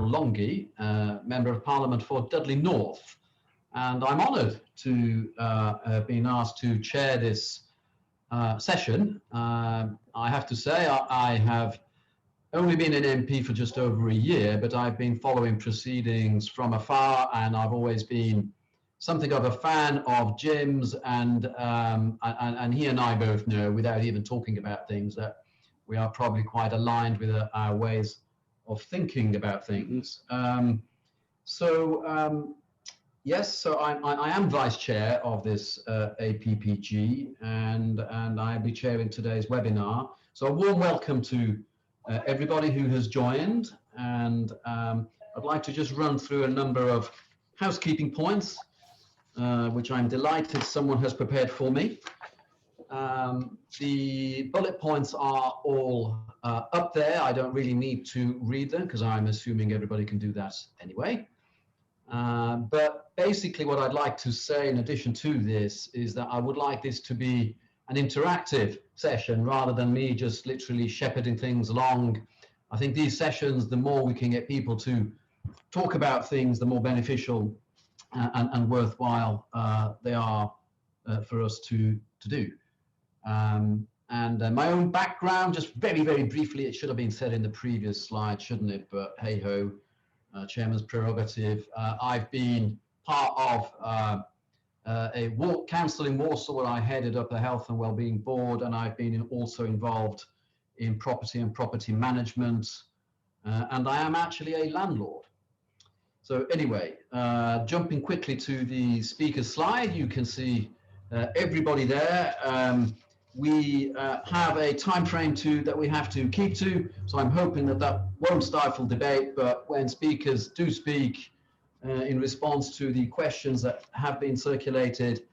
Longhi, Member of Parliament for Dudley North. And I'm honoured to have been asked to chair this session. I have to say I have only been an MP for just over a year, but I've been following proceedings from afar, and I've always been something of a fan of Jim's, and he and I both know, without even talking about things, that we are probably quite aligned with our ways of thinking about things. Yes, so I am vice chair of this APPG, and I'll be chairing today's webinar. So a warm welcome to everybody who has joined, and I'd like to just run through a number of housekeeping points, which I'm delighted someone has prepared for me. The bullet points are all up there. I don't really need to read them because I'm assuming everybody can do that anyway. But basically what I'd like to say in addition to this is that I would like this to be an interactive session rather than me just literally shepherding things along. I think these sessions, the more we can get people to talk about things, the more beneficial and worthwhile they are for us to do. My own background, just very, very briefly, it should have been said in the previous slide, shouldn't it? But hey ho, chairman's prerogative. I've been part of a council in Warsaw where I headed up a health and wellbeing board, and I've been also involved in property and property management, and I am actually a landlord. So anyway, jumping quickly to the speaker slide, you can see everybody there. We have a time frame that we have to keep to, so I'm hoping that won't stifle debate, but when speakers do speak in response to the questions that have been circulated,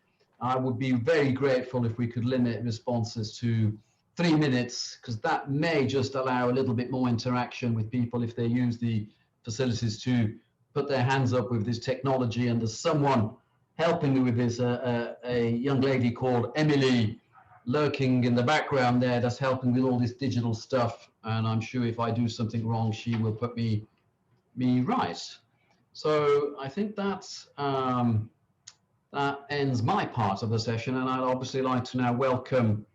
I would be very grateful if we could limit responses to 3 minutes, because that may just allow a little bit more interaction with people if they use the facilities to put their hands up with this technology. And there's someone helping me with this, a young lady called Emily, lurking in the background there, that's helping with all this digital stuff, and I'm sure if I do something wrong, she will put me right. So I think that ends my part of the session, and I'd obviously like to now welcome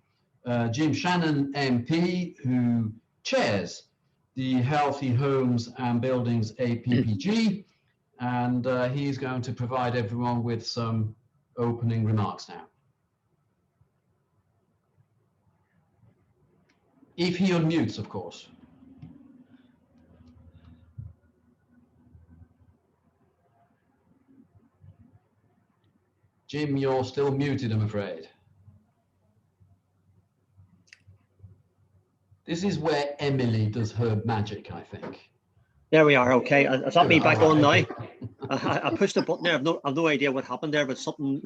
Shannon Mp, who chairs the Healthy Homes and Buildings APPG, and he's going to provide everyone with some opening remarks now. If he unmutes, of course. Jim, you're still muted, I'm afraid. This is where Emily does her magic, I think. There we are. Okay, is that me back on now? I pushed the button there. I've no idea what happened there, but something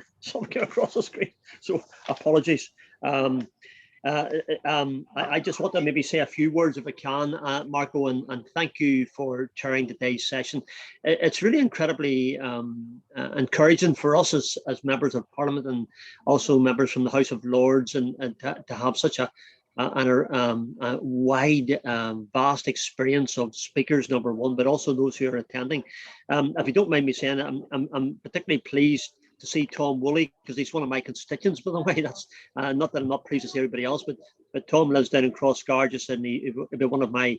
came across the screen. So apologies. I just want to maybe say a few words if I can, Marco, and thank you for chairing today's session. It's really incredibly encouraging for us as members of Parliament and also members from the House of Lords, and to have such a wide, vast experience of speakers, number one, but also those who are attending. If you don't mind me saying, I'm particularly pleased to see Tom Woolley, because he's one of my constituents, by the way. That's not that I'm not pleased to see everybody else, but Tom lives down in Crossgarges, and he'll be one of my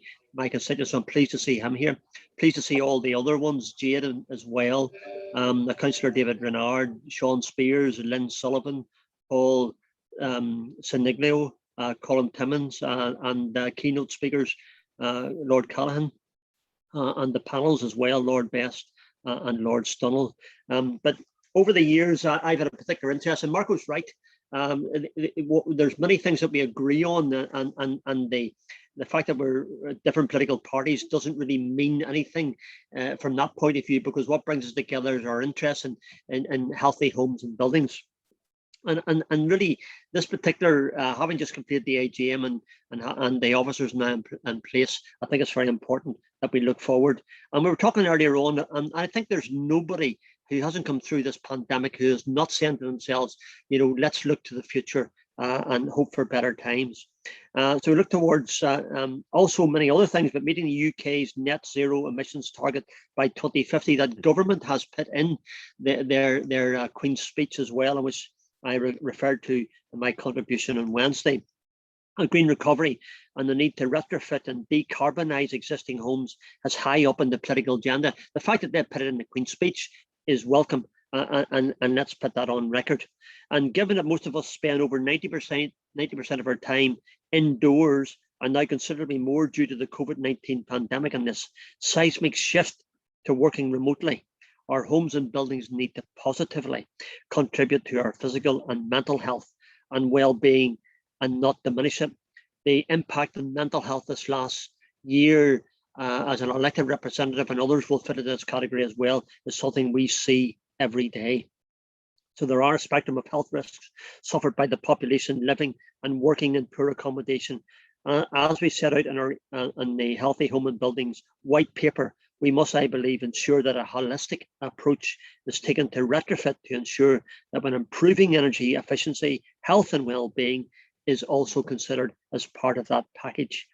constituents, so I'm pleased to see him here. Pleased to see all the other ones, Jade as well, the Councillor David Renard, Shaun, Spiers, Lynne, Sullivan, Paul, Ciniglio, Colin, Timmins, and keynote speakers, Lord Callanan, and the panels as well, Lord Best and Lord Stunell. But over the years, I've had a particular interest, and Marco's right. There's many things that we agree on, and the fact that we're different political parties doesn't really mean anything from that point of view, because what brings us together is our interest in healthy homes and buildings. And really, this particular, having just completed the AGM and the officers now in place, I think it's very important that we look forward. And we were talking earlier on, and I think there's nobody who hasn't come through this pandemic who is not saying to themselves, you know, let's look to the future. and hope for better times. So we look towards also many other things, but meeting the UK's net zero emissions target by 2050 that government has put in their Queen's speech as well, and which I referred to in my contribution on Wednesday. And green recovery and the need to retrofit and decarbonise existing homes is high up in the political agenda. The fact that they put it in the Queen's speech is welcome, and let's put that on record. And given that most of us spend over 90% of our time indoors, and now considerably more due to the COVID-19 pandemic and this seismic shift to working remotely, our homes and buildings need to positively contribute to our physical and mental health and well-being, and not diminish it. The impact on mental health this last year, as an elected representative, and others will fit into this category as well, is something we see every day. So there are a spectrum of health risks suffered by the population living and working in poor accommodation. As we set out in our in the Healthy Home and Buildings white paper, we must, I believe, ensure that a holistic approach is taken to retrofit to ensure that when improving energy efficiency, health and well-being is also considered as part of that package.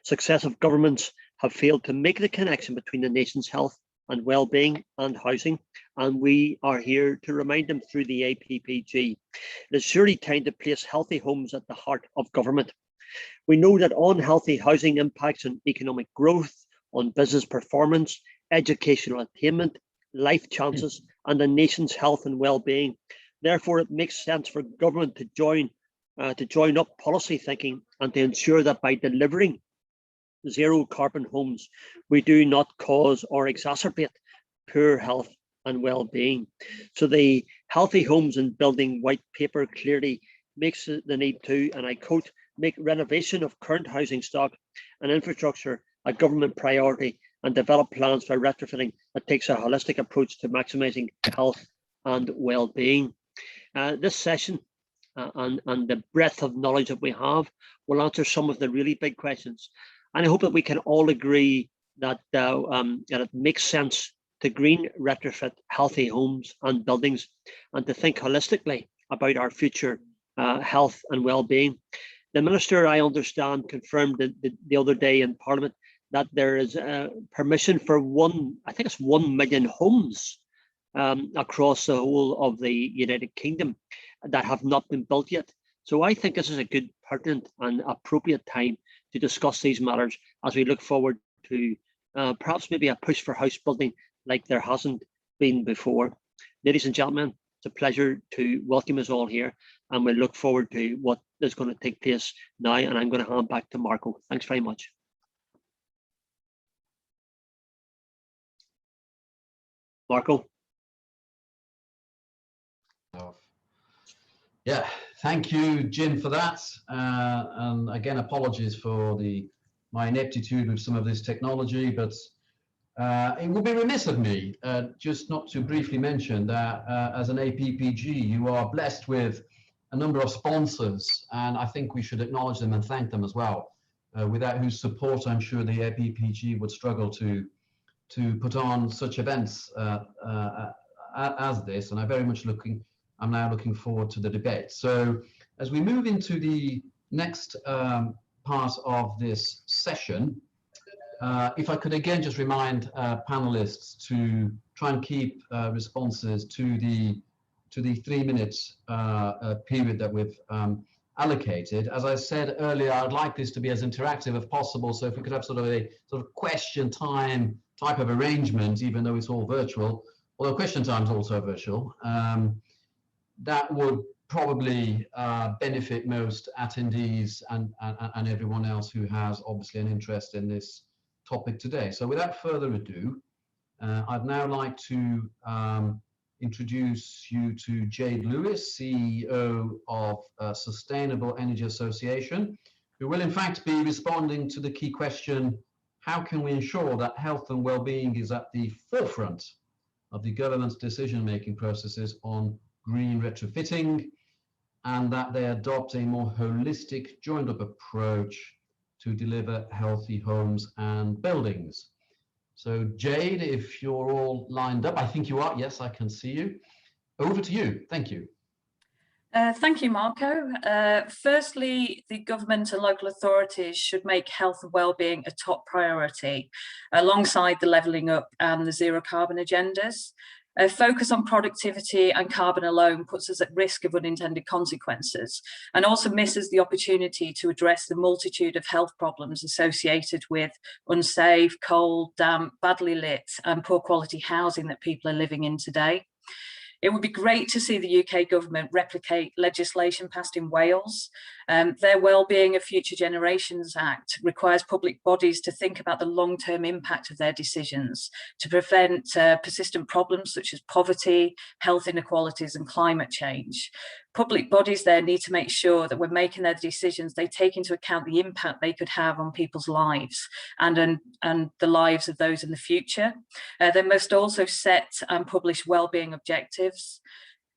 Successive governments have failed to make the connection between the nation's health and well-being and housing, and we are here to remind them through the APPG. It is surely time to place healthy homes at the heart of government. We know that unhealthy housing impacts on economic growth, on business performance, educational attainment, life chances, and the nation's health and well-being. Therefore, it makes sense for government to join up policy thinking and to ensure that by delivering zero carbon homes, we do not cause or exacerbate poor health and well-being. So the Healthy Homes and Building white paper clearly makes the need to, and I quote, make renovation of current housing stock and infrastructure a government priority and develop plans for retrofitting that takes a holistic approach to maximising health and well-being. This session and the breadth of knowledge that we have will answer some of the really big questions. And I hope that we can all agree that, that it makes sense to green retrofit healthy homes and buildings and to think holistically about our future health and well-being. The Minister, I understand, confirmed the other day in Parliament that there is permission for I think it's 1 million homes across the whole of the United Kingdom that have not been built yet. So I think this is a good, pertinent and appropriate time to discuss these matters as we look forward to perhaps maybe a push for house building like there hasn't been before. Ladies and gentlemen, it's a pleasure to welcome us all here, and we look forward to what is going to take place now, and I'm going to hand back to Marco. Thanks very much. Marco. Yeah, thank you, Jim, for that. And again, apologies for my ineptitude with some of this technology, but it would be remiss of me just not to briefly mention that as an APPG, you are blessed with a number of sponsors, and I think we should acknowledge them and thank them as well, without whose support I'm sure the APPG would struggle to put on such events as this, and I'm now looking forward to the debate. So as we move into the next part of this session, if I could again just remind panelists to try and keep responses to the 3 minutes period that we've allocated. As I said earlier, I'd like this to be as interactive as possible. So if we could have sort of question time type of arrangement, even though it's all virtual, although question time is also virtual, that would probably benefit most attendees and everyone else who has obviously an interest in this topic today. So without further ado, I'd now like to introduce you to Jade Lewis, CEO of Sustainable Energy Association, who will in fact be responding to the key question, how can we ensure that health and well-being is at the forefront of the government's decision-making processes on green retrofitting, and that they adopt a more holistic, joined-up approach to deliver healthy homes and buildings. So Jade, if you're all lined up, I think you are. Yes, I can see you. Over to you. Thank you. Thank you, Marco. Firstly, the government and local authorities should make health and wellbeing a top priority, alongside the levelling up and the zero carbon agendas. A focus on productivity and carbon alone puts us at risk of unintended consequences, and also misses the opportunity to address the multitude of health problems associated with unsafe, cold, damp, badly lit and poor quality housing that people are living in today. It would be great to see the UK government replicate legislation passed in Wales. Their Wellbeing of Future Generations Act requires public bodies to think about the long-term impact of their decisions to prevent persistent problems such as poverty, health inequalities and climate change. Public bodies there need to make sure that when making their decisions, they take into account the impact they could have on people's lives and the lives of those in the future. They must also set and publish wellbeing objectives.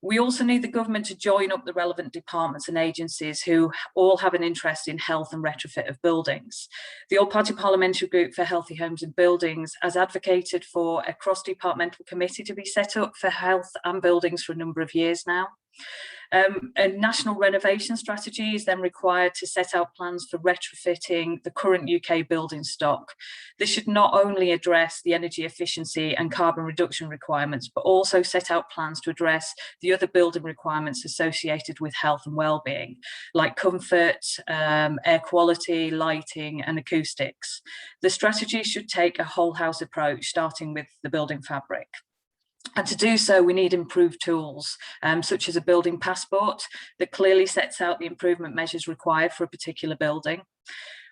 We also need the government to join up the relevant departments and agencies who all have an interest in health and retrofit of buildings. The All-Party Parliamentary Group for Healthy Homes and Buildings has advocated for a cross-departmental committee to be set up for health and buildings for a number of years now. A national renovation strategy is then required to set out plans for retrofitting the current UK building stock. This should not only address the energy efficiency and carbon reduction requirements, but also set out plans to address the other building requirements associated with health and well-being, like comfort, air quality, lighting and acoustics. The strategy should take a whole house approach, starting with the building fabric. And to do so, we need improved tools, such as a building passport that clearly sets out the improvement measures required for a particular building.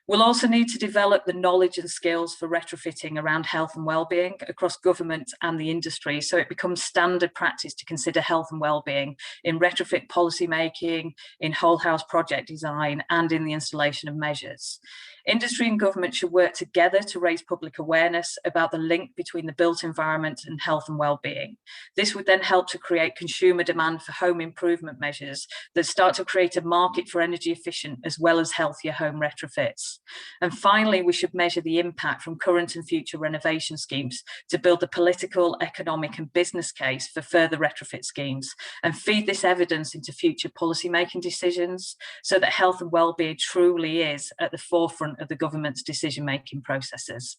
We'll also need to develop the knowledge and skills for retrofitting around health and wellbeing across government and the industry, so it becomes standard practice to consider health and wellbeing in retrofit policy making, in whole house project design, and in the installation of measures. Industry and government should work together to raise public awareness about the link between the built environment and health and well-being. This would then help to create consumer demand for home improvement measures that start to create a market for energy efficient as well as healthier home retrofits. And finally, we should measure the impact from current and future renovation schemes to build the political, economic and business case for further retrofit schemes, and feed this evidence into future policy-making decisions so that health and well-being truly is at the forefront of the government's decision-making processes.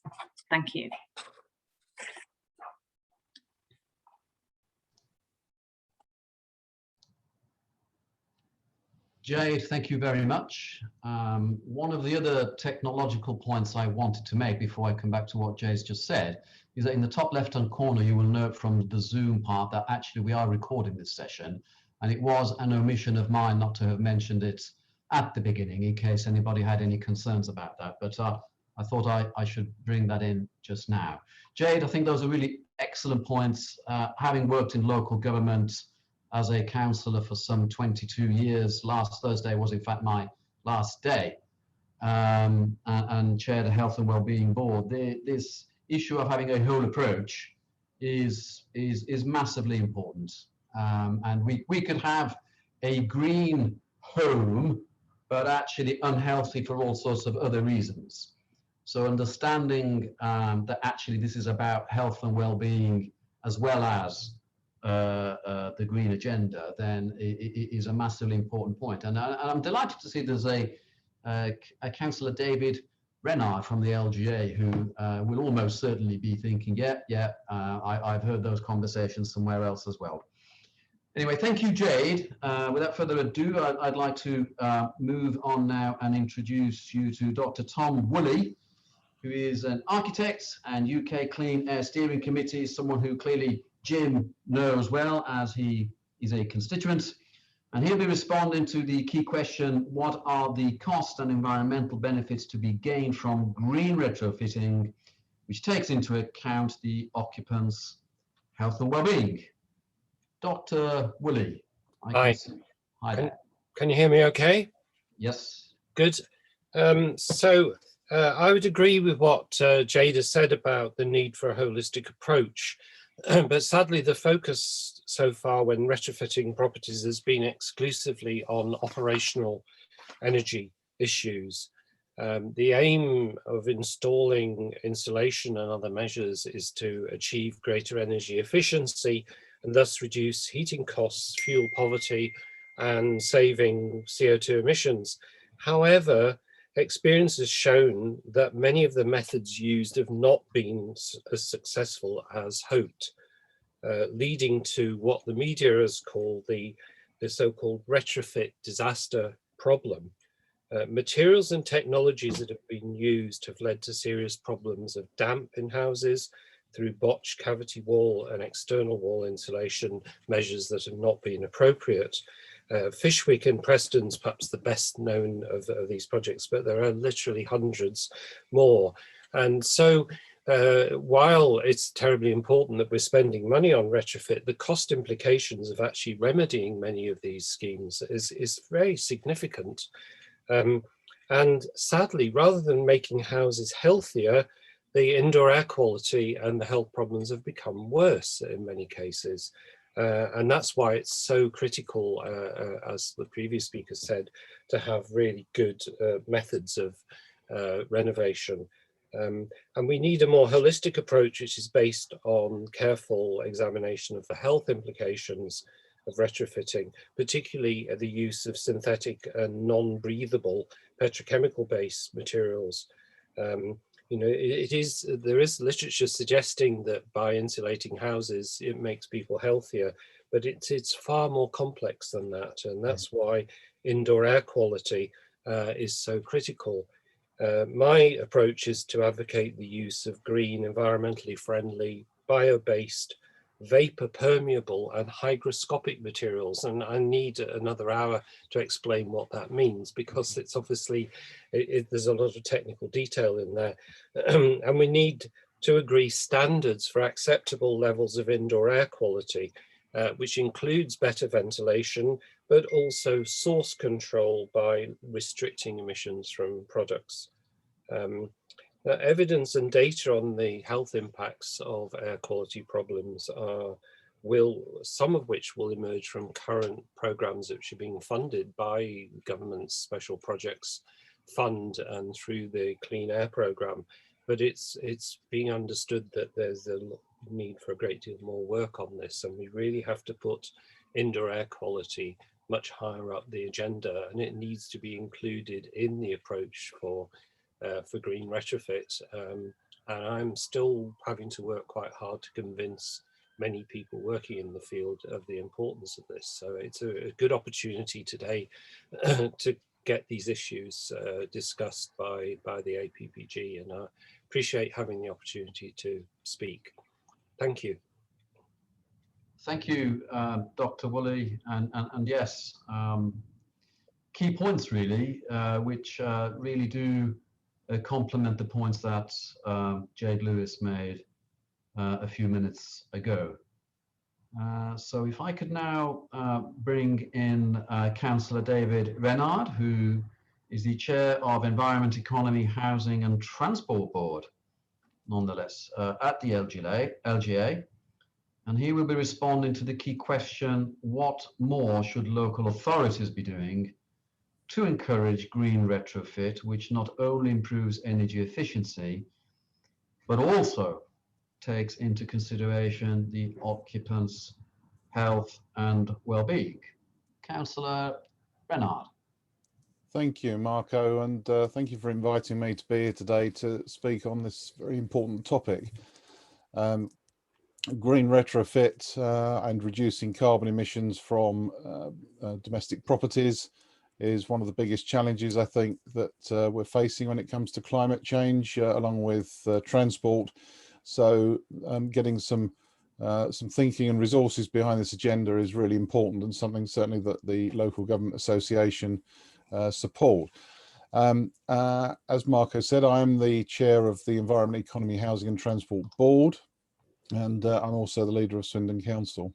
Thank you. Jade, thank you very much. One of the other technological points I wanted to make before I come back to what Jade's just said is that in the top left-hand corner, you will note from the Zoom part that actually we are recording this session, and it was an omission of mine not to have mentioned it at the beginning in case anybody had any concerns about that, but I thought I should bring that in just now. Jade, I think those are really excellent points. Having worked in local government as a councillor for some 22 years, last Thursday was in fact my last day, and chaired a health and wellbeing board. This issue of having a whole approach is massively important, and we could have a green home but actually unhealthy for all sorts of other reasons. So understanding that actually this is about health and well-being as well as the green agenda, then it is a massively important point. And I'm delighted to see there's a Councillor David Renard from the LGA who will almost certainly be thinking, I've heard those conversations somewhere else as well. Anyway, thank you, Jade. Without further ado, I'd like to move on now and introduce you to Dr. Tom Woolley, who is an architect and UK Clean Air Steering Committee, someone who clearly Jim knows well as he is a constituent. And he'll be responding to the key question, what are the cost and environmental benefits to be gained from green retrofitting, which takes into account the occupants' health and well-being. Dr. Woolley. Hi. Hi there. Can you hear me okay? Yes. Good. I would agree with what Jade has said about the need for a holistic approach, but sadly the focus so far when retrofitting properties has been exclusively on operational energy issues. The aim of installing insulation and other measures is to achieve greater energy efficiency and thus reduce heating costs, fuel poverty, and saving CO2 emissions. However, experience has shown that many of the methods used have not been as successful as hoped, leading to what the media has called the so-called retrofit disaster problem. Materials and technologies that have been used have led to serious problems of damp in houses through botched cavity wall and external wall insulation measures that have not been appropriate. Fishwick and Preston's perhaps the best known of these projects, but there are literally hundreds more. And so while it's terribly important that we're spending money on retrofit, the cost implications of actually remedying many of these schemes is very significant. And sadly, rather than making houses healthier, the indoor air quality and the health problems have become worse in many cases. And that's why it's so critical, as the previous speaker said, to have really good methods of renovation. And we need a more holistic approach, which is based on careful examination of the health implications of retrofitting, particularly the use of synthetic and non-breathable petrochemical-based materials. You know, there is literature suggesting that by insulating houses, it makes people healthier, but it's far more complex than that. And that's why indoor air quality is so critical. My approach is to advocate the use of green, environmentally friendly, bio-based, vapor permeable and hygroscopic materials, and I need another hour to explain what that means, because it's obviously there's a lot of technical detail in there. And we need to agree standards for acceptable levels of indoor air quality, which includes better ventilation, but also source control by restricting emissions from products. Evidence and data on the health impacts of air quality problems some of which will emerge from current programs which are being funded by government's special projects fund and through the Clean Air program. But it's being understood that there's a need for a great deal more work on this, and we really have to put indoor air quality much higher up the agenda, and it needs to be included in the approach for green retrofit. And I'm still having to work quite hard to convince many people working in the field of the importance of this. So it's a good opportunity today to get these issues discussed by the APPG, and I appreciate having the opportunity to speak. Thank you. Thank you, Dr. Woolley, and yes, key points really, which really do complement the points that Jade Lewis made a few minutes ago. So if I could now bring in Councillor David Renard, who is the Chair of Environment, Economy, Housing and Transport Board, nonetheless, at the LGA, and he will be responding to the key question: what more should local authorities be doing to encourage green retrofit, which not only improves energy efficiency, but also takes into consideration the occupants' health and well-being? Councillor Renard. Thank you, Marco, and thank you for inviting me to be here today to speak on this very important topic. Green retrofit and reducing carbon emissions from domestic properties is one of the biggest challenges, I think, that we're facing when it comes to climate change, along with transport. So getting some thinking and resources behind this agenda is really important, and something certainly that the Local Government Association support. As Marco said, I'm the chair of the Environment, Economy, Housing and Transport Board, and I'm also the leader of Swindon Council.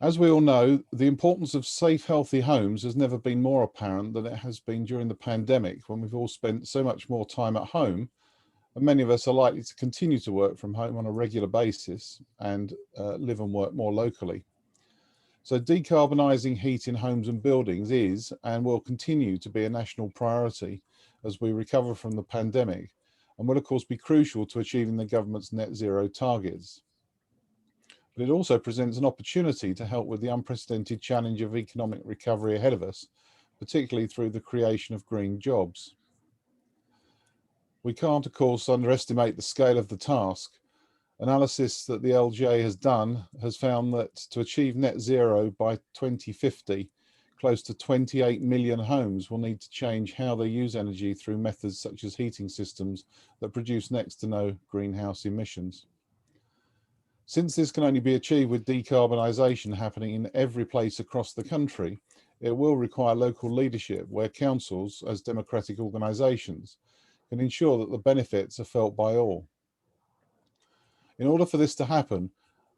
As we all know, the importance of safe, healthy homes has never been more apparent than it has been during the pandemic, when we've all spent so much more time at home, and many of us are likely to continue to work from home on a regular basis and live and work more locally. So decarbonising heat in homes and buildings is and will continue to be a national priority as we recover from the pandemic, and will of course be crucial to achieving the government's net zero targets. but it also presents an opportunity to help with the unprecedented challenge of economic recovery ahead of us, particularly through the creation of green jobs. We can't, of course, underestimate the scale of the task. Analysis that the LGA has done has found that to achieve net zero by 2050, close to 28 million homes will need to change how they use energy through methods such as heating systems that produce next to no greenhouse emissions. Since this can only be achieved with decarbonisation happening in every place across the country, it will require local leadership where councils, as democratic organisations, can ensure that the benefits are felt by all. In order for this to happen,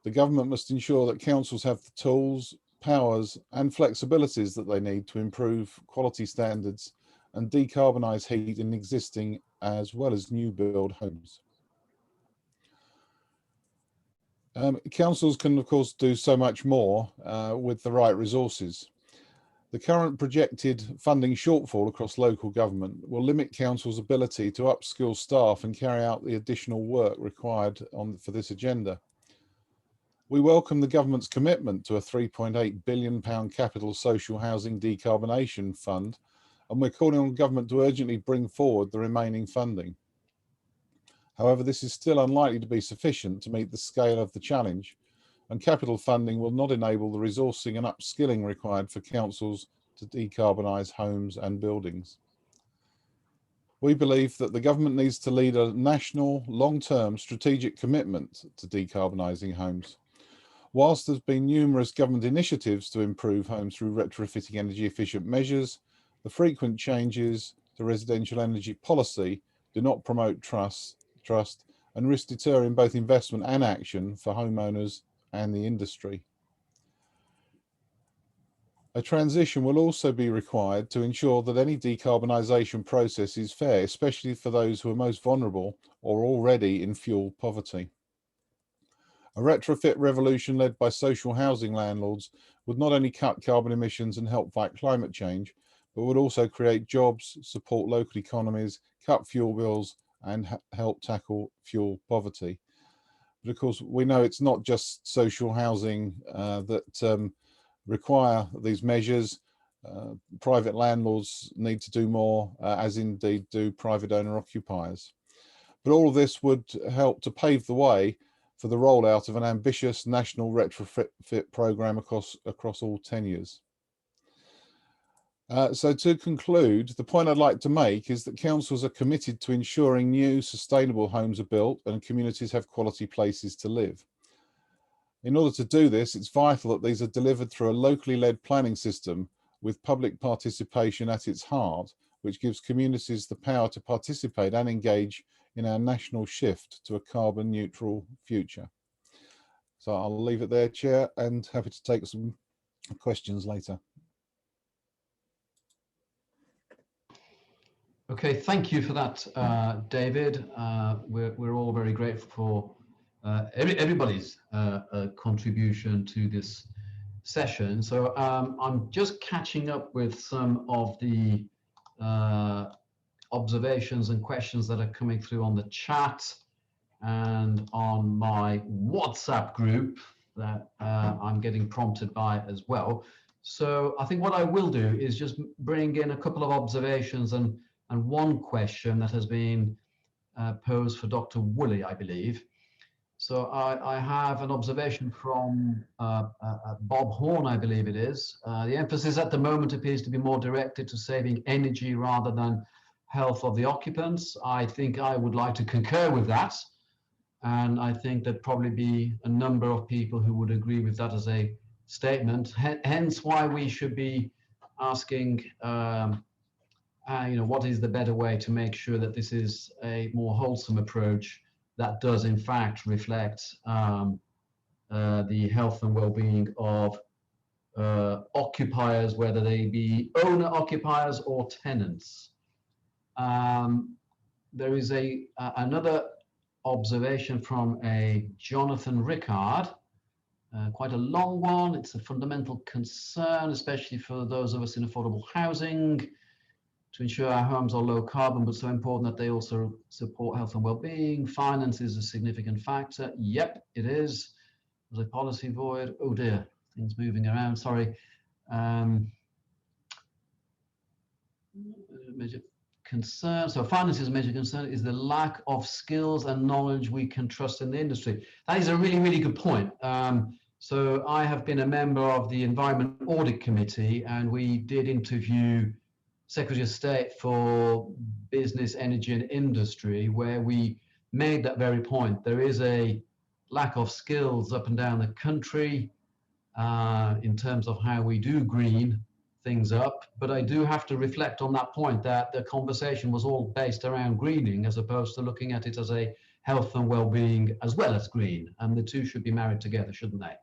the government must ensure that councils have the tools, powers and flexibilities that they need to improve quality standards and decarbonise heat in existing as well as new build homes. Councils can of course do so much more with the right resources. The current projected funding shortfall across local government will limit councils' ability to upskill staff and carry out the additional work required for this agenda. We welcome the government's commitment to a £3.8 billion capital social housing decarbonation fund, and we're calling on government to urgently bring forward the remaining funding. However, this is still unlikely to be sufficient to meet the scale of the challenge, and capital funding will not enable the resourcing and upskilling required for councils to decarbonise homes and buildings. We believe that the government needs to lead a national, long-term strategic commitment to decarbonising homes. Whilst there's been numerous government initiatives to improve homes through retrofitting energy efficient measures, the frequent changes to residential energy policy do not promote trust and risk deterring both investment and action for homeowners and the industry. A transition will also be required to ensure that any decarbonisation process is fair, especially for those who are most vulnerable or already in fuel poverty. A retrofit revolution led by social housing landlords would not only cut carbon emissions and help fight climate change, but would also create jobs, support local economies, cut fuel bills and help tackle fuel poverty. But of course, we know it's not just social housing that require these measures. Private landlords need to do more, as indeed do private owner occupiers. But all of this would help to pave the way for the rollout of an ambitious national retrofit programme across all tenures. So to conclude, the point I'd like to make is that councils are committed to ensuring new sustainable homes are built and communities have quality places to live. In order to do this, it's vital that these are delivered through a locally led planning system with public participation at its heart, which gives communities the power to participate and engage in our national shift to a carbon neutral future. So I'll leave it there, Chair, and happy to take some questions later. Okay, thank you for that, David. We're all very grateful for everybody's contribution to this session. So I'm just catching up with some of the observations and questions that are coming through on the chat and on my WhatsApp group that I'm getting prompted by as well. So I think what I will do is just bring in a couple of observations and one question that has been posed for Dr. Woolley, I believe. So I have an observation from Bob Horn, I believe it is. The emphasis at the moment appears to be more directed to saving energy rather than health of the occupants. I think I would like to concur with that. And I think there'd probably be a number of people who would agree with that as a statement. Hence why we should be asking, what is the better way to make sure that this is a more wholesome approach that does in fact reflect the health and well-being of occupiers, whether they be owner occupiers or tenants. There is another observation from a Jonathan Rickard, quite a long one. It's a fundamental concern, especially for those of us in affordable housing, to ensure our homes are low carbon, but so important that they also support health and well-being. Finance is a significant factor. Yep, it is. There's a policy void. Oh dear, things moving around. Sorry. Major concern. So finance's major concern is the lack of skills and knowledge we can trust in the industry. That is a really, really good point. So I have been a member of the Environment Audit Committee, and we did interview Secretary of State for Business, Energy and Industry, where we made that very point. There is a lack of skills up and down the country in terms of how we do green things up, but I do have to reflect on that point that the conversation was all based around greening as opposed to looking at it as a health and well-being as well as green, and the two should be married together, shouldn't they?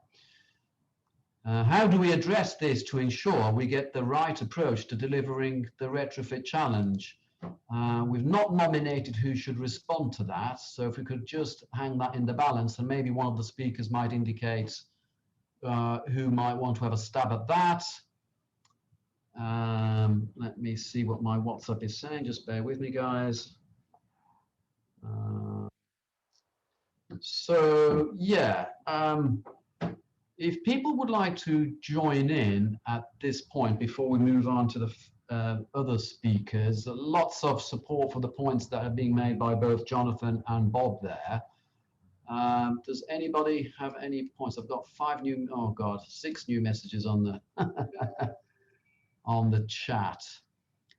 How do we address this to ensure we get the right approach to delivering the retrofit challenge? We've not nominated who should respond to that, so if we could just hang that in the balance, and maybe one of the speakers might indicate who might want to have a stab at that. Let me see what my WhatsApp is saying. Just bear with me, guys. So yeah, if people would like to join in at this point before we move on to the other speakers, lots of support for the points that are being made by both Jonathan and Bob there. Does anybody have any points? I've got 6 new messages on the on the chat.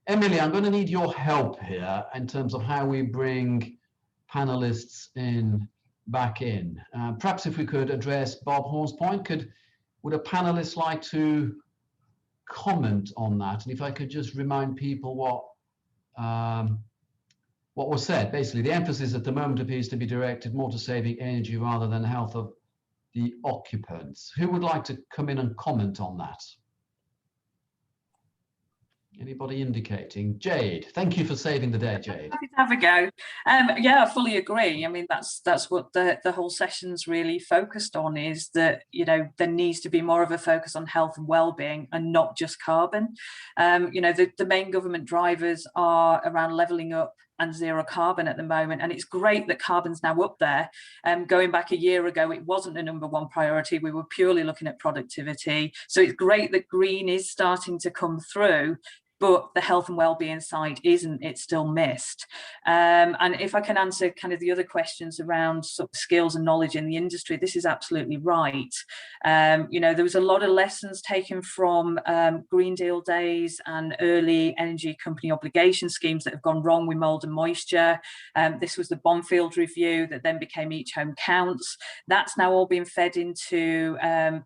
Emily, I'm going to need your help here in terms of how we bring panelists back in. Perhaps if we could address Bob Horn's point, would a panelist like to comment on that? And if I could just remind people what was said. Basically, the emphasis at the moment appears to be directed more to saving energy rather than the health of the occupants. Who would like to come in and comment on that? Anybody indicating? Jade, thank you for saving the day, Jade. Happy to have a go. Yeah, I fully agree. I mean, that's what the whole session's really focused on, is that, you know, there needs to be more of a focus on health and well-being and not just carbon. You know, the main government drivers are around levelling up and zero carbon at the moment, and it's great that carbon's now up there. Going back a year ago, it wasn't a #1 priority. We were purely looking at productivity. So it's great that green is starting to come through, but the health and well-being side isn't, it's still missed. And if I can answer kind of the other questions around sort of skills and knowledge in the industry, this is absolutely right. You know, there was a lot of lessons taken from Green Deal days and early energy company obligation schemes that have gone wrong with mould and moisture. This was the Bonfield review that then became Each Home Counts. That's now all been fed into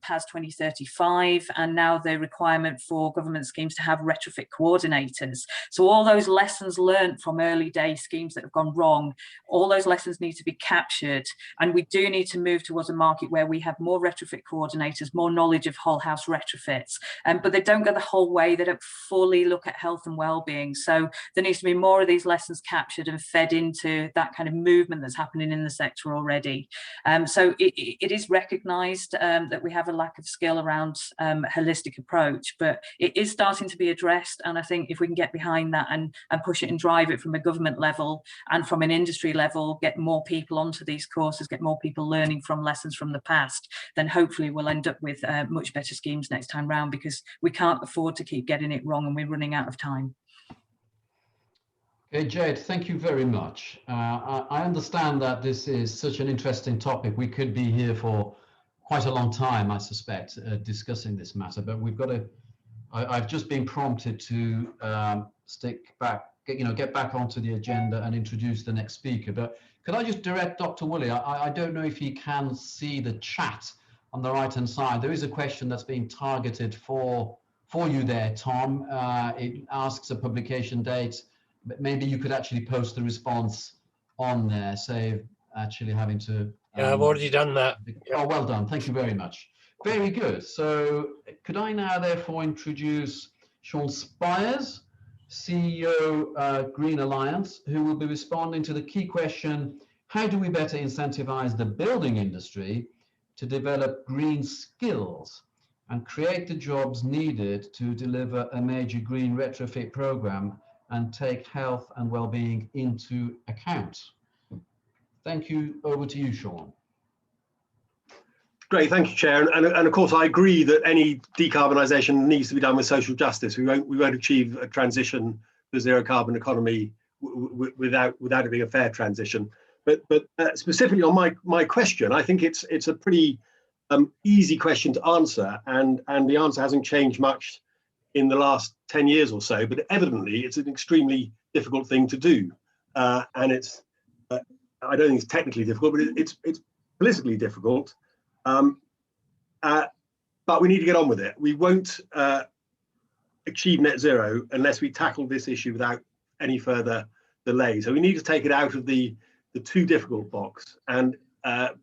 PAS 2035, and now the requirement for government schemes to have retrofit coordinators. So all those lessons learned from early day schemes that have gone wrong, all those lessons need to be captured, and we do need to move towards a market where we have more retrofit coordinators, more knowledge of whole house retrofits, but they don't go the whole way. They don't fully look at health and well-being. So there needs to be more of these lessons captured and fed into that kind of movement that's happening in the sector already. So it is recognised that we have a lack of skill around holistic approach, but it is starting to be addressed. And I think if we can get behind that and push it and drive it from a government level and from an industry level, get more people onto these courses, get more people learning from lessons from the past, then hopefully we'll end up with much better schemes next time round, because we can't afford to keep getting it wrong and we're running out of time. Okay, Jade, thank you very much. I understand that this is such an interesting topic. We could be here for quite a long time, I suspect, discussing this matter, but we've got to, I've just been prompted to get back onto the agenda and introduce the next speaker. But could I just direct Dr. Woolley? I don't know if he can see the chat on the right-hand side. There is a question that's been targeted for you there, Tom. It asks a publication date, but maybe you could actually post the response on there, save actually having to... Yeah, I've already done that. Oh, well done. Thank you very much. Very good. So could I now therefore introduce Shaun Spiers, CEO Green Alliance, who will be responding to the key question, how do we better incentivize the building industry to develop green skills and create the jobs needed to deliver a major green retrofit program and take health and well-being into account? Thank you. Over to you, Shaun. Great, thank you, Chair. And of course, I agree that any decarbonisation needs to be done with social justice. We won't achieve a transition to a zero carbon economy without it being a fair transition. But specifically on my question, I think it's a pretty easy question to answer, and the answer hasn't changed much in the last 10 years or so. But evidently, it's an extremely difficult thing to do, and it's I don't think it's technically difficult, but it's politically difficult. But we need to get on with it. We won't achieve net zero unless we tackle this issue without any further delay. So we need to take it out of the too difficult box. And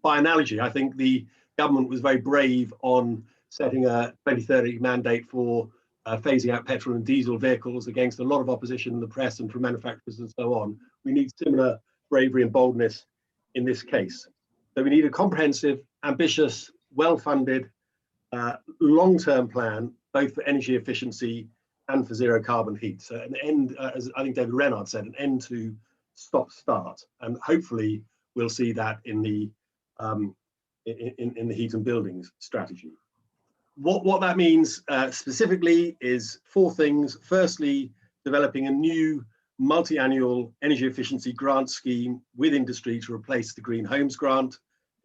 by analogy, I think the government was very brave on setting a 2030 mandate for phasing out petrol and diesel vehicles against a lot of opposition in the press and from manufacturers and so on. We need similar bravery and boldness in this case. So we need a comprehensive, ambitious, well-funded, long-term plan, both for energy efficiency and for zero carbon heat. So an end, as I think David Renard said, an end to stop-start, and hopefully we'll see that in the heat and buildings strategy. What that means specifically is four things. Firstly, developing a new multi-annual energy efficiency grant scheme with industry to replace the Green Homes Grant,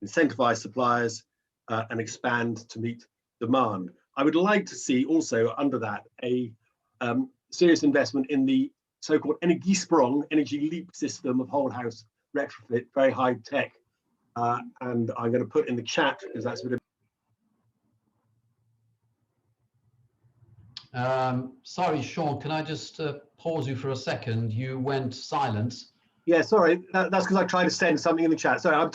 incentivize suppliers, and expand to meet demand. I would like to see also under that a serious investment in the so-called Energisprong, energy leap system of whole house retrofit, very high tech. And I'm going to put in the chat because that's a bit of... sorry, Shaun, can I just pause you for a second? You went silent. Yeah, sorry, that's because I tried to send something in the chat. Sorry, I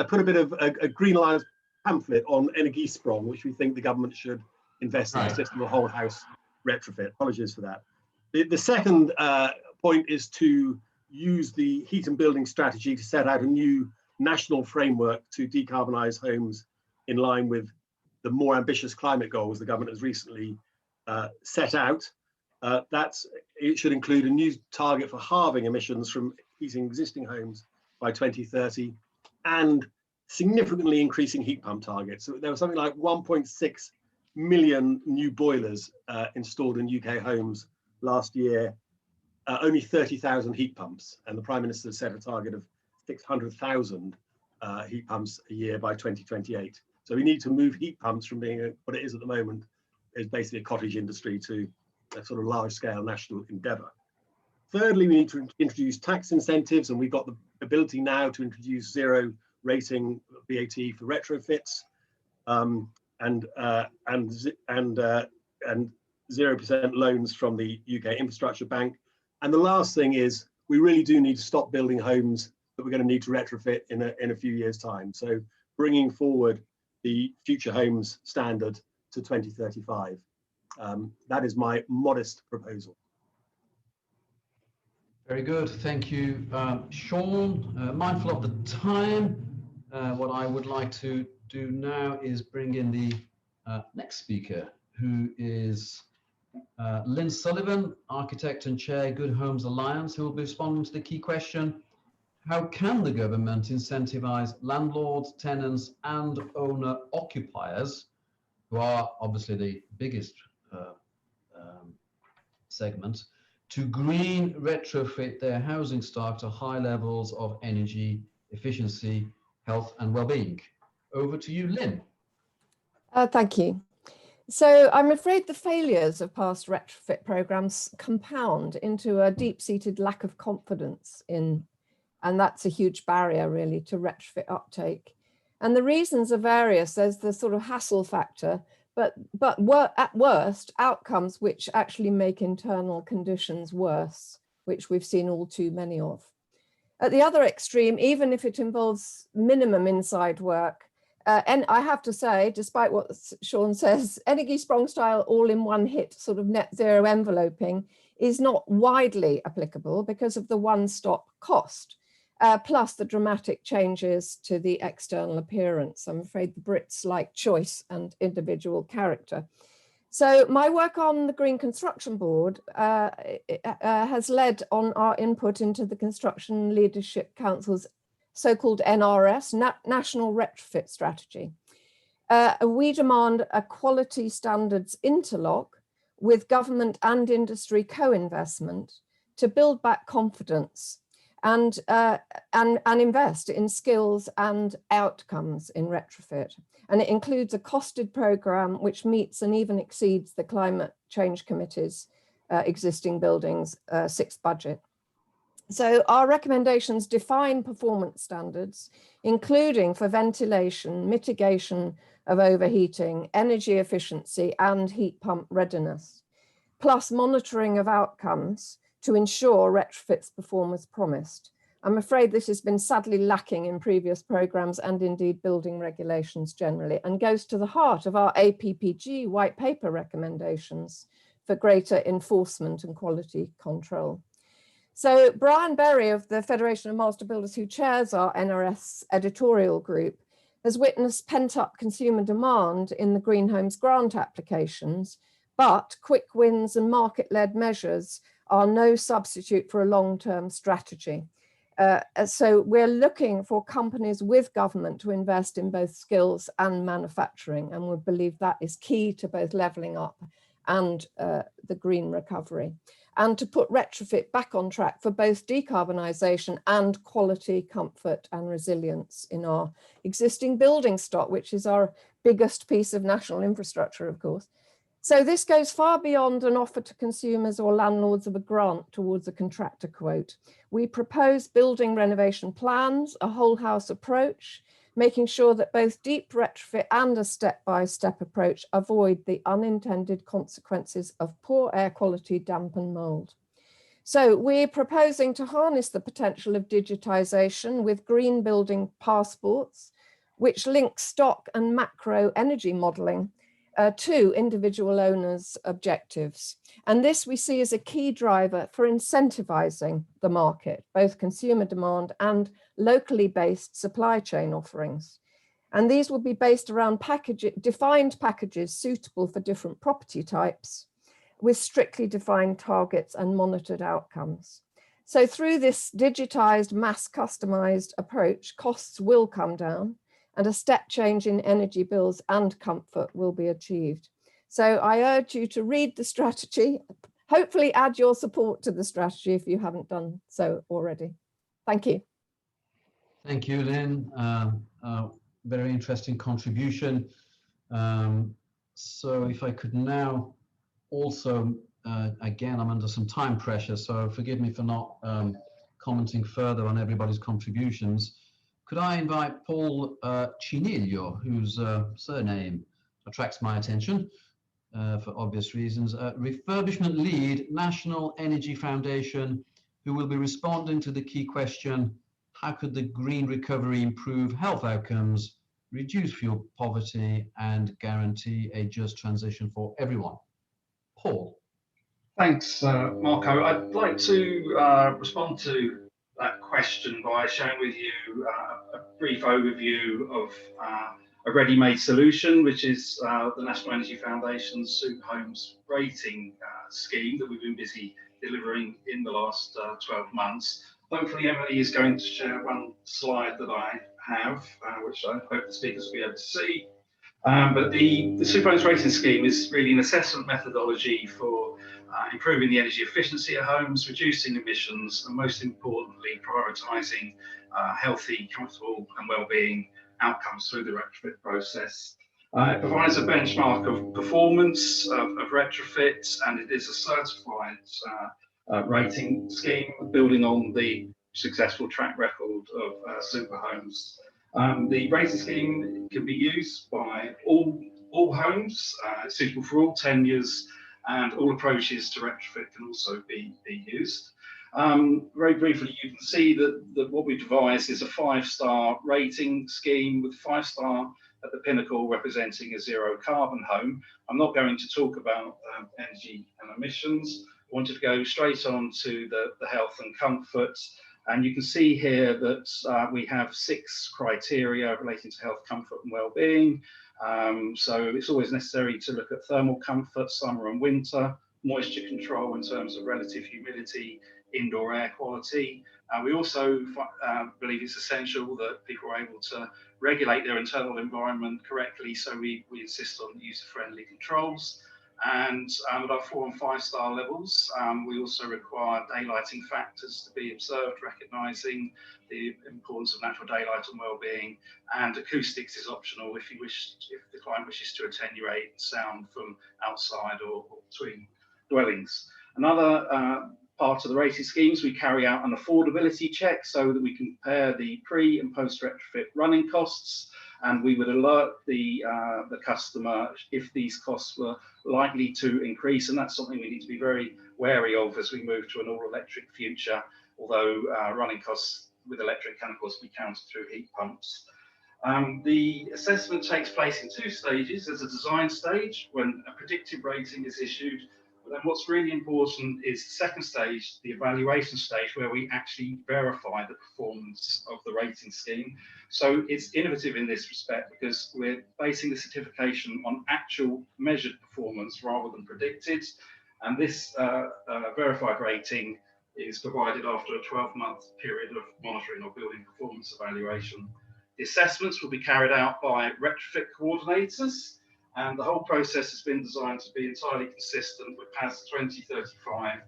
put a bit of a Green Alliance pamphlet on Energisprong, which we think the government should invest in a system of whole house retrofit. Apologies for that. The second point is to use the heat and building strategy to set out a new national framework to decarbonise homes in line with the more ambitious climate goals the government has recently set out. It should include a new target for halving emissions from heating existing homes by 2030 and significantly increasing heat pump targets. So there was something like 1.6 million new boilers installed in UK homes last year, only 30,000 heat pumps, and the Prime Minister set a target of 600,000 heat pumps a year by 2028. So we need to move heat pumps from being what it is at the moment, is basically a cottage industry, to a sort of large-scale national endeavour. Thirdly, we need to introduce tax incentives, and we've got the ability now to introduce zero rating VAT for retrofits, and 0% loans from the UK Infrastructure Bank. And the last thing is we really do need to stop building homes that we're going to need to retrofit in a few years' time. So bringing forward the Future Homes Standard to 2035. That is my modest proposal. Very good, thank you, Shaun. Mindful of the time, what I would like to do now is bring in the next speaker, who is Lynne Sullivan, Architect and Chair, Good Homes Alliance, who will be responding to the key question: how can the government incentivise landlords, tenants and owner-occupiers, who are obviously the biggest segment, to green retrofit their housing stock to high levels of energy efficiency, health and well-being? Over to you, Lynne. Thank you. So I'm afraid the failures of past retrofit programmes compound into a deep-seated lack of confidence in, and that's a huge barrier really to retrofit uptake. And the reasons are various. There's the sort of hassle factor, but at worst, outcomes which actually make internal conditions worse, which we've seen all too many of. At the other extreme, even if it involves minimum inside work, and I have to say, despite what Shaun says, Energisprong style all-in-one hit sort of net zero enveloping is not widely applicable because of the one-stop cost, plus the dramatic changes to the external appearance. I'm afraid the Brits like choice and individual character. So my work on the Green Construction Board has led on our input into the Construction Leadership Council's so-called NRS, National Retrofit Strategy. We demand a quality standards interlock with government and industry co-investment to build back confidence and invest in skills and outcomes in retrofit. And it includes a costed programme which meets and even exceeds the Climate Change Committee's existing buildings 6th budget. So our recommendations define performance standards, including for ventilation, mitigation of overheating, energy efficiency, and heat pump readiness, plus monitoring of outcomes to ensure retrofits perform as promised. I'm afraid this has been sadly lacking in previous programmes and indeed building regulations generally, and goes to the heart of our APPG white paper recommendations for greater enforcement and quality control. So Brian Berry of the Federation of Master Builders, who chairs our NRS editorial group, has witnessed pent-up consumer demand in the Green Homes grant applications, but quick wins and market-led measures are no substitute for a long-term strategy. So we're looking for companies with government to invest in both skills and manufacturing, and we believe that is key to both levelling up and the green recovery, and to put retrofit back on track for both decarbonisation and quality, comfort and resilience in our existing building stock, which is our biggest piece of national infrastructure, of course. So this goes far beyond an offer to consumers or landlords of a grant towards a contractor quote. We propose building renovation plans, a whole house approach, making sure that both deep retrofit and a step-by-step approach avoid the unintended consequences of poor air quality, damp and mould. So we're proposing to harness the potential of digitisation with green building passports, which link stock and macro energy modelling to individual owners' objectives. And this we see as a key driver for incentivising the market, both consumer demand and locally based supply chain offerings. And these will be based around defined packages suitable for different property types with strictly defined targets and monitored outcomes. So through this digitised, mass customised approach, costs will come down and a step change in energy bills and comfort will be achieved. So I urge you to read the strategy, hopefully add your support to the strategy if you haven't done so already. Thank you. Thank you, Lynne. Very interesting contribution. So if I could now also, again, I'm under some time pressure, so forgive me for not commenting further on everybody's contributions. Could I invite Paul Ciniglio, whose surname attracts my attention for obvious reasons, Refurbishment Lead, National Energy Foundation, who will be responding to the key question, how could the green recovery improve health outcomes, reduce fuel poverty, and guarantee a just transition for everyone? Paul. Thanks, Marco. I'd like to respond to that question by sharing with you a brief overview of a ready-made solution, which is the National Energy Foundation's Super Homes rating scheme that we've been busy delivering in the last 12 months. Hopefully Emily is going to share one slide that I have, which I hope the speakers will be able to see. But the Super Homes rating scheme is really an assessment methodology for improving the energy efficiency of homes, reducing emissions, and most importantly, prioritising healthy, comfortable and well-being outcomes through the retrofit process. It provides a benchmark of performance of retrofit, and it is a certified rating scheme building on the successful track record of Super Homes. The rating scheme can be used by all homes, suitable for all tenures, and all approaches to retrofit can also be used. Very briefly, you can see that what we devised is a 5-star rating scheme with 5-star at the pinnacle representing a zero carbon home. I'm not going to talk about energy and emissions. I wanted to go straight on to the health and comfort. And you can see here that we have 6 criteria relating to health, comfort and well-being. So it's always necessary to look at thermal comfort, summer and winter, moisture control in terms of relative humidity, indoor air quality. We also believe it's essential that people are able to regulate their internal environment correctly, so we insist on user-friendly controls. And at our 4 and 5 star levels, we also require daylighting factors to be observed, recognising the importance of natural daylight and well-being. And acoustics is optional if the client wishes to attenuate sound from outside or between dwellings. Another part of the rating schemes, we carry out an affordability check so that we compare the pre and post retrofit running costs, and we would alert the customer if these costs were likely to increase, and that's something we need to be very wary of as we move to an all-electric future, although running costs with electric can of course be countered through heat pumps. The assessment takes place in 2 stages. There's a design stage when a predictive rating is issued. But then what's really important is the second stage, the evaluation stage, where we actually verify the performance of the rating scheme. So it's innovative in this respect because we're basing the certification on actual measured performance rather than predicted. And this verified rating is provided after a 12-month period of monitoring or building performance evaluation. The assessments will be carried out by retrofit coordinators, and the whole process has been designed to be entirely consistent with PAS 2035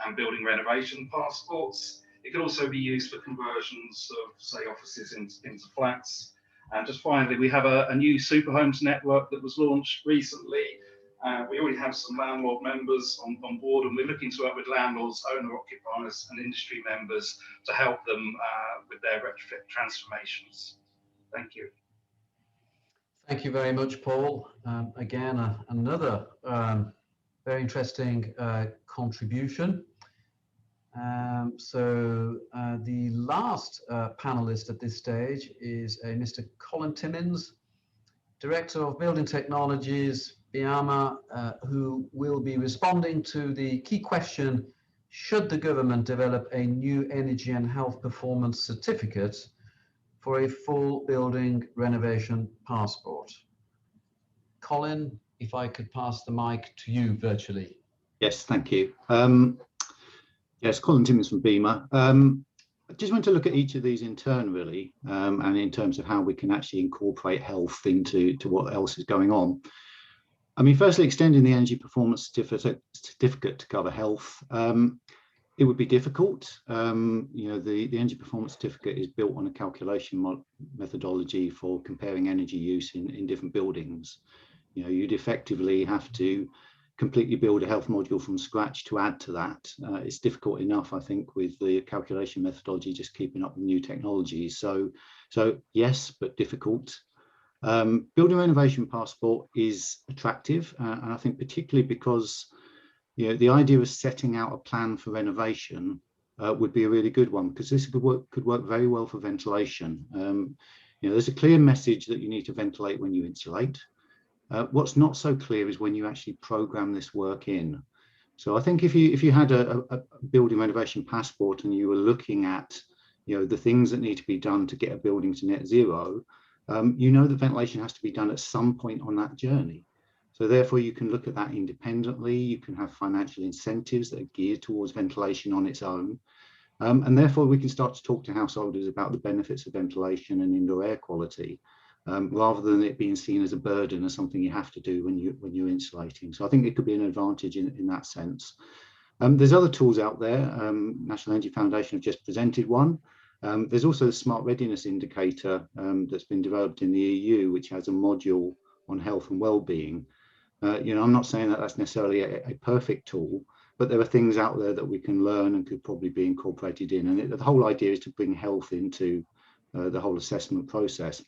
and building renovation passports. It can also be used for conversions of, say, offices into flats. And just finally, we have a new super homes network that was launched recently. We already have some landlord members on board, and we're looking to work with landlords, owner-occupiers and industry members to help them with their retrofit transformations. Thank you. Thank you very much, Paul. Again, another very interesting contribution. The last panelist at this stage is a Mr. Colin Timmins, Director of Building Technologies, BEAMA, who will be responding to the key question, should the government develop a new energy and health performance certificate for a full building renovation passport? Colin, if I could pass the mic to you virtually. Yes, thank you. Yes, Colin Timmins from BEAMA. I just want to look at each of these in turn, really, and in terms of how we can actually incorporate health into what else is going on. I mean, firstly, extending the energy performance certificate to cover health. It would be difficult. You know, the energy performance certificate is built on a calculation methodology for comparing energy use in different buildings. You know, you'd effectively have to completely build a health module from scratch to add to that. It's difficult enough, I think, with the calculation methodology, just keeping up with new technologies. So yes, but difficult. Building renovation passport is attractive, and I think particularly because, you know, the idea of setting out a plan for renovation would be a really good one, because this could work very well for ventilation. You know, there's a clear message that you need to ventilate when you insulate. What's not so clear is when you actually program this work in. So I think if you had a building renovation passport and you were looking at, you know, the things that need to be done to get a building to net zero, you know that ventilation has to be done at some point on that journey. So therefore you can look at that independently. You can have financial incentives that are geared towards ventilation on its own. And therefore we can start to talk to householders about the benefits of ventilation and indoor air quality, rather than it being seen as a burden or something you have to do when you're insulating. So I think it could be an advantage in that sense. There's other tools out there. National Energy Foundation have just presented one. There's also the Smart Readiness Indicator that's been developed in the EU, which has a module on health and well-being. You know, I'm not saying that that's necessarily a perfect tool, but there are things out there that we can learn and could probably be incorporated in. And the whole idea is to bring health into the whole assessment process.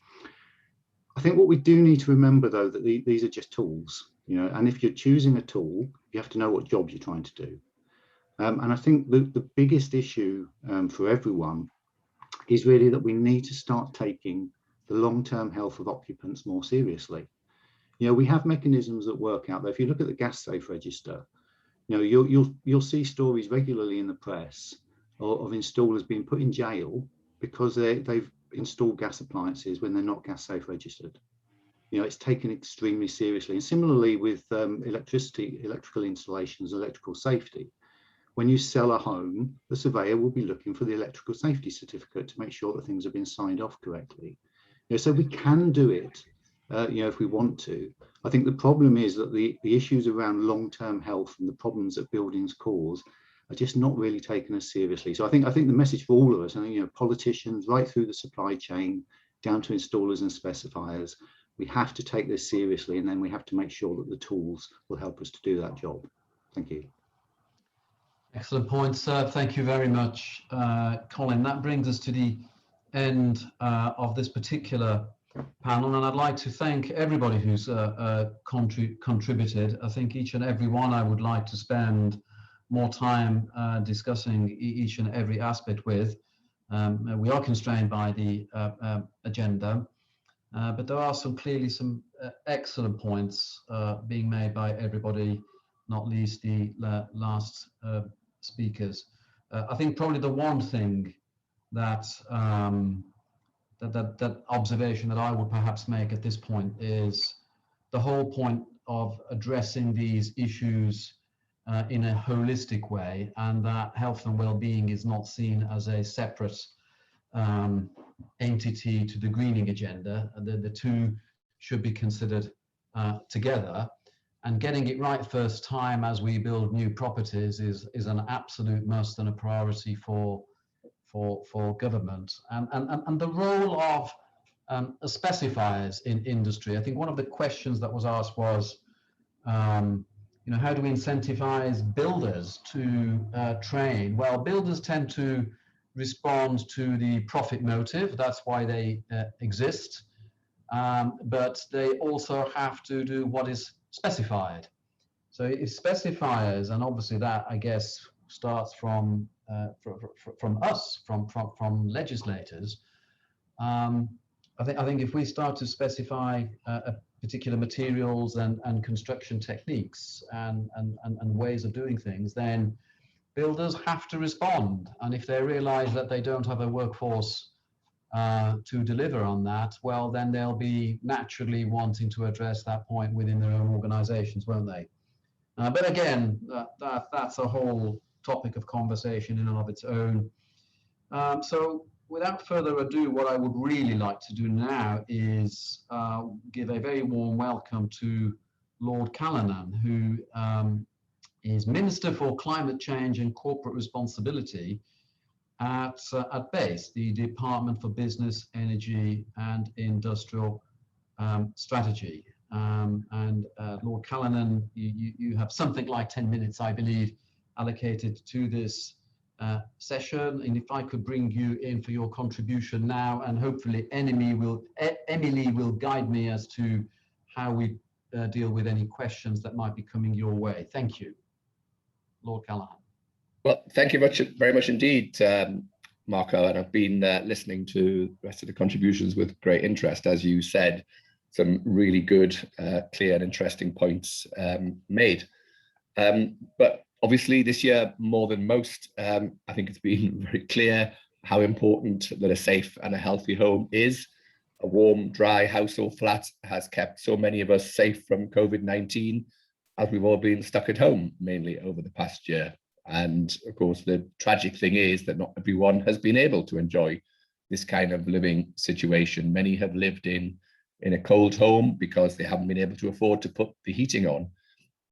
I think what we do need to remember, though, that these are just tools, you know, and if you're choosing a tool, you have to know what job you're trying to do. And I think the biggest issue for everyone is really that we need to start taking the long-term health of occupants more seriously. You know, we have mechanisms that work out there. If you look at the gas safe register, you know, you'll see stories regularly in the press of installers being put in jail because they've installed gas appliances when they're not gas safe registered. You know, it's taken extremely seriously. And similarly with electrical installations, electrical safety, when you sell a home, the surveyor will be looking for the electrical safety certificate to make sure that things have been signed off correctly. So we can do it, if we want to. I think the problem is that the issues around long-term health and the problems that buildings cause are just not really taken as seriously. So I think the message for all of us, and politicians right through the supply chain, down to installers and specifiers, we have to take this seriously, and then we have to make sure that the tools will help us to do that job. Thank you. Excellent point, sir. Thank you very much, Colin. That brings us to the end of this particular panel, and I'd like to thank everybody who's contributed. I think each and every one I would like to spend more time discussing each and every aspect with. We are constrained by the agenda, but there are clearly some excellent points being made by everybody, not least the last speakers. I think probably the one thing that that observation that I would perhaps make at this point is the whole point of addressing these issues in a holistic way, and that health and well-being is not seen as a separate entity to the greening agenda. The two should be considered together, and getting it right first time as we build new properties is an absolute must and a priority for government. And the role of specifiers in industry. I think one of the questions that was asked was, how do we incentivize builders to train? Well, builders tend to respond to the profit motive. That's why they exist. But they also have to do what is specified. So if specifiers, and obviously that, I guess, starts from us, from legislators. I think if we start to specify particular materials and construction techniques and ways of doing things, then builders have to respond. And if they realize that they don't have a workforce to deliver on that, well, then they'll be naturally wanting to address that point within their own organizations, won't they? But again, that's a whole topic of conversation in and of its own. So without further ado, what I would really like to do now is give a very warm welcome to Lord Callanan, who is Minister for Climate Change and Corporate Responsibility at BASE, the Department for Business, Energy and Industrial Strategy. And Lord Callanan, you have something like 10 minutes, I believe, allocated to this session. And if I could bring you in for your contribution now, and hopefully Emily will guide me as to how we deal with any questions that might be coming your way. Thank you. Lord Callanan. Well, thank you very much indeed, Marco, and I've been listening to the rest of the contributions with great interest. As you said, some really good, clear and interesting points made. But obviously this year, more than most, I think it's been very clear how important that a safe and a healthy home is. A warm, dry house or flat has kept so many of us safe from COVID-19, as we've all been stuck at home, mainly over the past year. And of course, the tragic thing is that not everyone has been able to enjoy this kind of living situation. Many have lived in a cold home because they haven't been able to afford to put the heating on.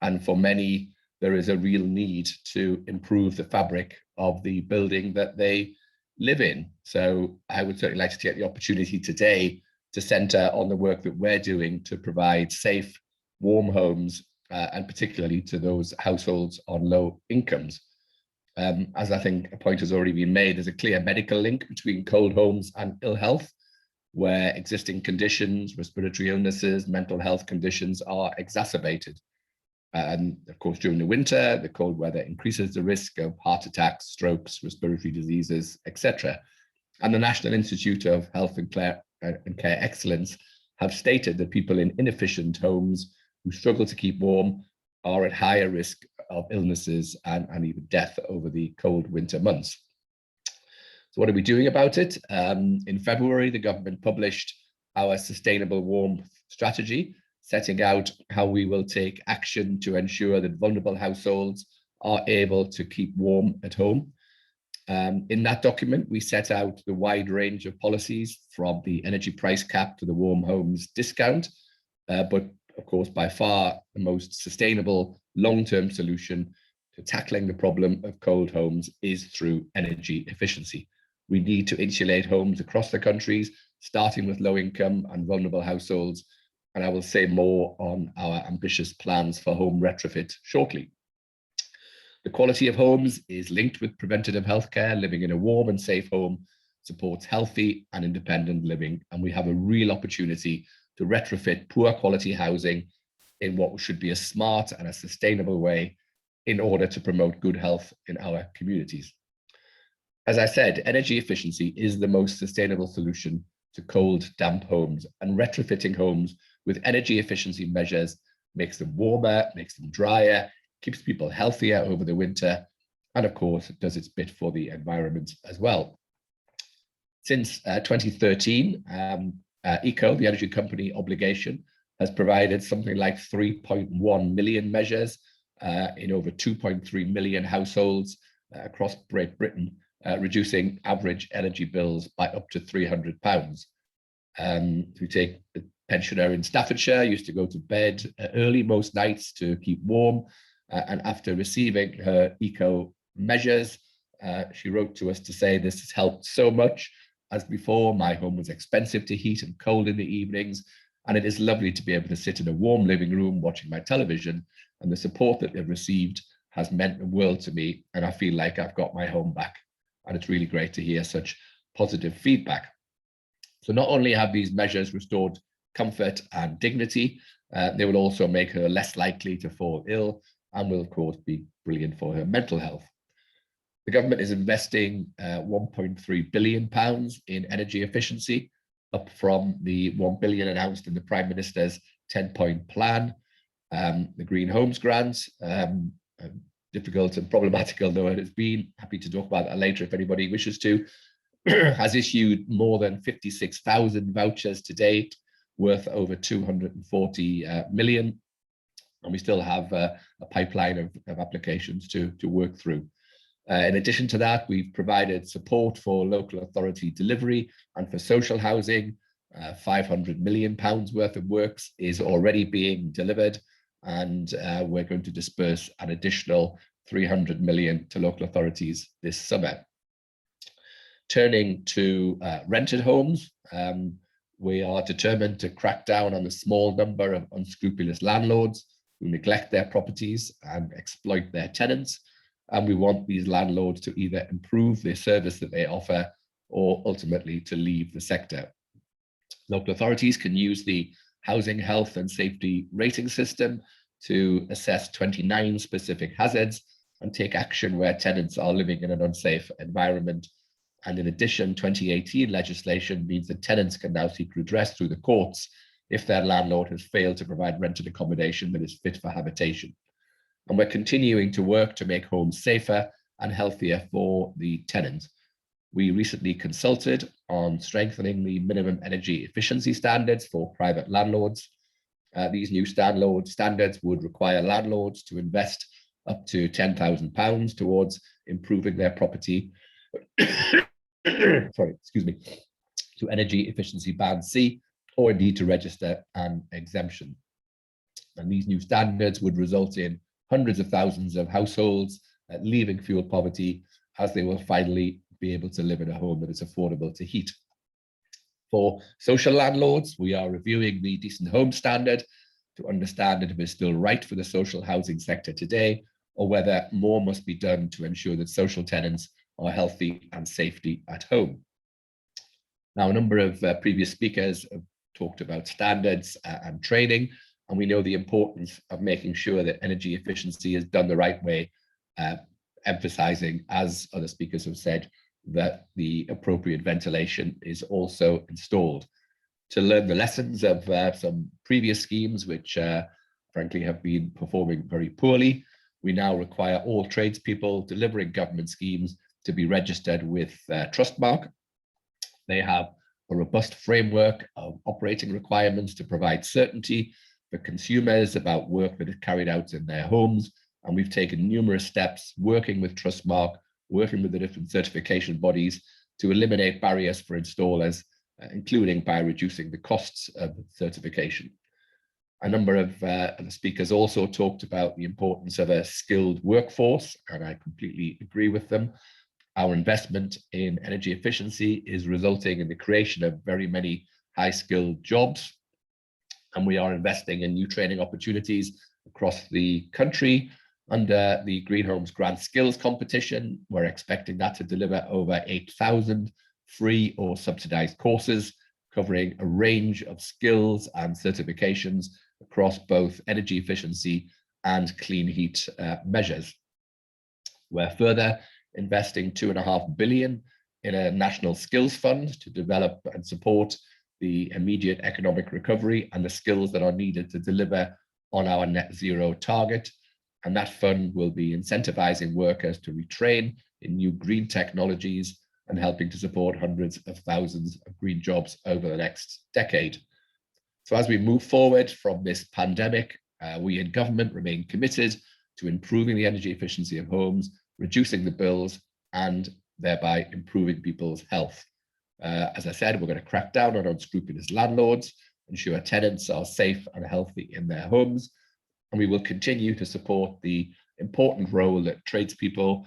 And for many, there is a real need to improve the fabric of the building that they live in. So I would certainly like to take the opportunity today to centre on the work that we're doing to provide safe, warm homes, and particularly to those households on low incomes. As I think a point has already been made, there's a clear medical link between cold homes and ill health, where existing conditions, respiratory illnesses, mental health conditions are exacerbated. And of course, during the winter, the cold weather increases the risk of heart attacks, strokes, respiratory diseases, etc. And the National Institute of Health and Care Excellence have stated that people in inefficient homes who struggle to keep warm are at higher risk of illnesses and even death over the cold winter months. So what are we doing about it? In February, the government published our Sustainable Warmth Strategy, setting out how we will take action to ensure that vulnerable households are able to keep warm at home. In that document, we set out the wide range of policies from the energy price cap to the warm homes discount, but of course, by far the most sustainable long-term solution to tackling the problem of cold homes is through energy efficiency. We need to insulate homes across the countries, starting with low-income and vulnerable households, and I will say more on our ambitious plans for home retrofit shortly. The quality of homes is linked with preventative healthcare. Living in a warm and safe home supports healthy and independent living, and we have a real opportunity to retrofit poor quality housing in what should be a smart and a sustainable way in order to promote good health in our communities. As I said, energy efficiency is the most sustainable solution to cold, damp homes, and retrofitting homes with energy efficiency measures makes them warmer, makes them drier, keeps people healthier over the winter, and of course, it does its bit for the environment as well. Since 2013, ECO, the energy company obligation, has provided something like 3.1 million measures in over 2.3 million households across Great Britain, reducing average energy bills by up to £300. We take the pensioner in Staffordshire, used to go to bed early most nights to keep warm, and after receiving her eco measures, she wrote to us to say, "This has helped so much. As before, my home was expensive to heat and cold in the evenings, and it is lovely to be able to sit in a warm living room watching my television, and the support that they've received has meant the world to me, and I feel like I've got my home back." And it's really great to hear such positive feedback. So not only have these measures restored comfort and dignity, they will also make her less likely to fall ill, and will of course be brilliant for her mental health. The government is investing £1.3 billion in energy efficiency, up from the £1 billion announced in the Prime Minister's 10-point plan. The Green Homes Grant, difficult and problematical though it has been, happy to talk about that later if anybody wishes to, has issued more than 56,000 vouchers to date, worth over 240 million. And we still have a pipeline of applications to work through. In addition to that, we've provided support for local authority delivery and for social housing. £500 million worth of works is already being delivered, and we're going to disperse an additional 300 million to local authorities this summer. Turning to rented homes, we are determined to crack down on the small number of unscrupulous landlords who neglect their properties and exploit their tenants. And we want these landlords to either improve the service that they offer or ultimately to leave the sector. Local authorities can use the Housing Health and Safety Rating System to assess 29 specific hazards and take action where tenants are living in an unsafe environment. And in addition, 2018 legislation means that tenants can now seek redress through the courts if their landlord has failed to provide rented accommodation that is fit for habitation. And we're continuing to work to make homes safer and healthier for the tenant. We recently consulted on strengthening the minimum energy efficiency standards for private landlords. These new standards would require landlords to invest up to £10,000 towards improving their property to energy efficiency band C, or indeed to register an exemption. And these new standards would result in hundreds of thousands of households leaving fuel poverty, as they will finally be able to live in a home that is affordable to heat. For social landlords, we are reviewing the Decent Home Standard to understand if it is still right for the social housing sector today, or whether more must be done to ensure that social tenants are healthy and safety at home. Now, a number of previous speakers have talked about standards and training, and we know the importance of making sure that energy efficiency is done the right way, emphasizing, as other speakers have said, that the appropriate ventilation is also installed. To learn the lessons of some previous schemes, which frankly have been performing very poorly, we now require all tradespeople delivering government schemes to be registered with Trustmark. They have a robust framework of operating requirements to provide certainty for consumers about work that is carried out in their homes, And we've taken numerous steps working with Trustmark, working with the different certification bodies to eliminate barriers for installers, including by reducing the costs of certification. A number of the speakers also talked about the importance of a skilled workforce, and I completely agree with them. Our investment in energy efficiency is resulting in the creation of very many high-skilled jobs, and we are investing in new training opportunities across the country. Under the Green Homes Grant Skills Competition, we're expecting that to deliver over 8,000 free or subsidized courses covering a range of skills and certifications across both energy efficiency and clean heat measures. We're further investing £2.5 billion in a national skills fund to develop and support the immediate economic recovery and the skills that are needed to deliver on our net zero target. And that fund will be incentivizing workers to retrain in new green technologies and helping to support hundreds of thousands of green jobs over the next decade. So as we move forward from this pandemic, we in government remain committed to improving the energy efficiency of homes, reducing the bills, and thereby improving people's health. As I said, we're going to crack down on unscrupulous landlords, ensure tenants are safe and healthy in their homes, and we will continue to support the important role that tradespeople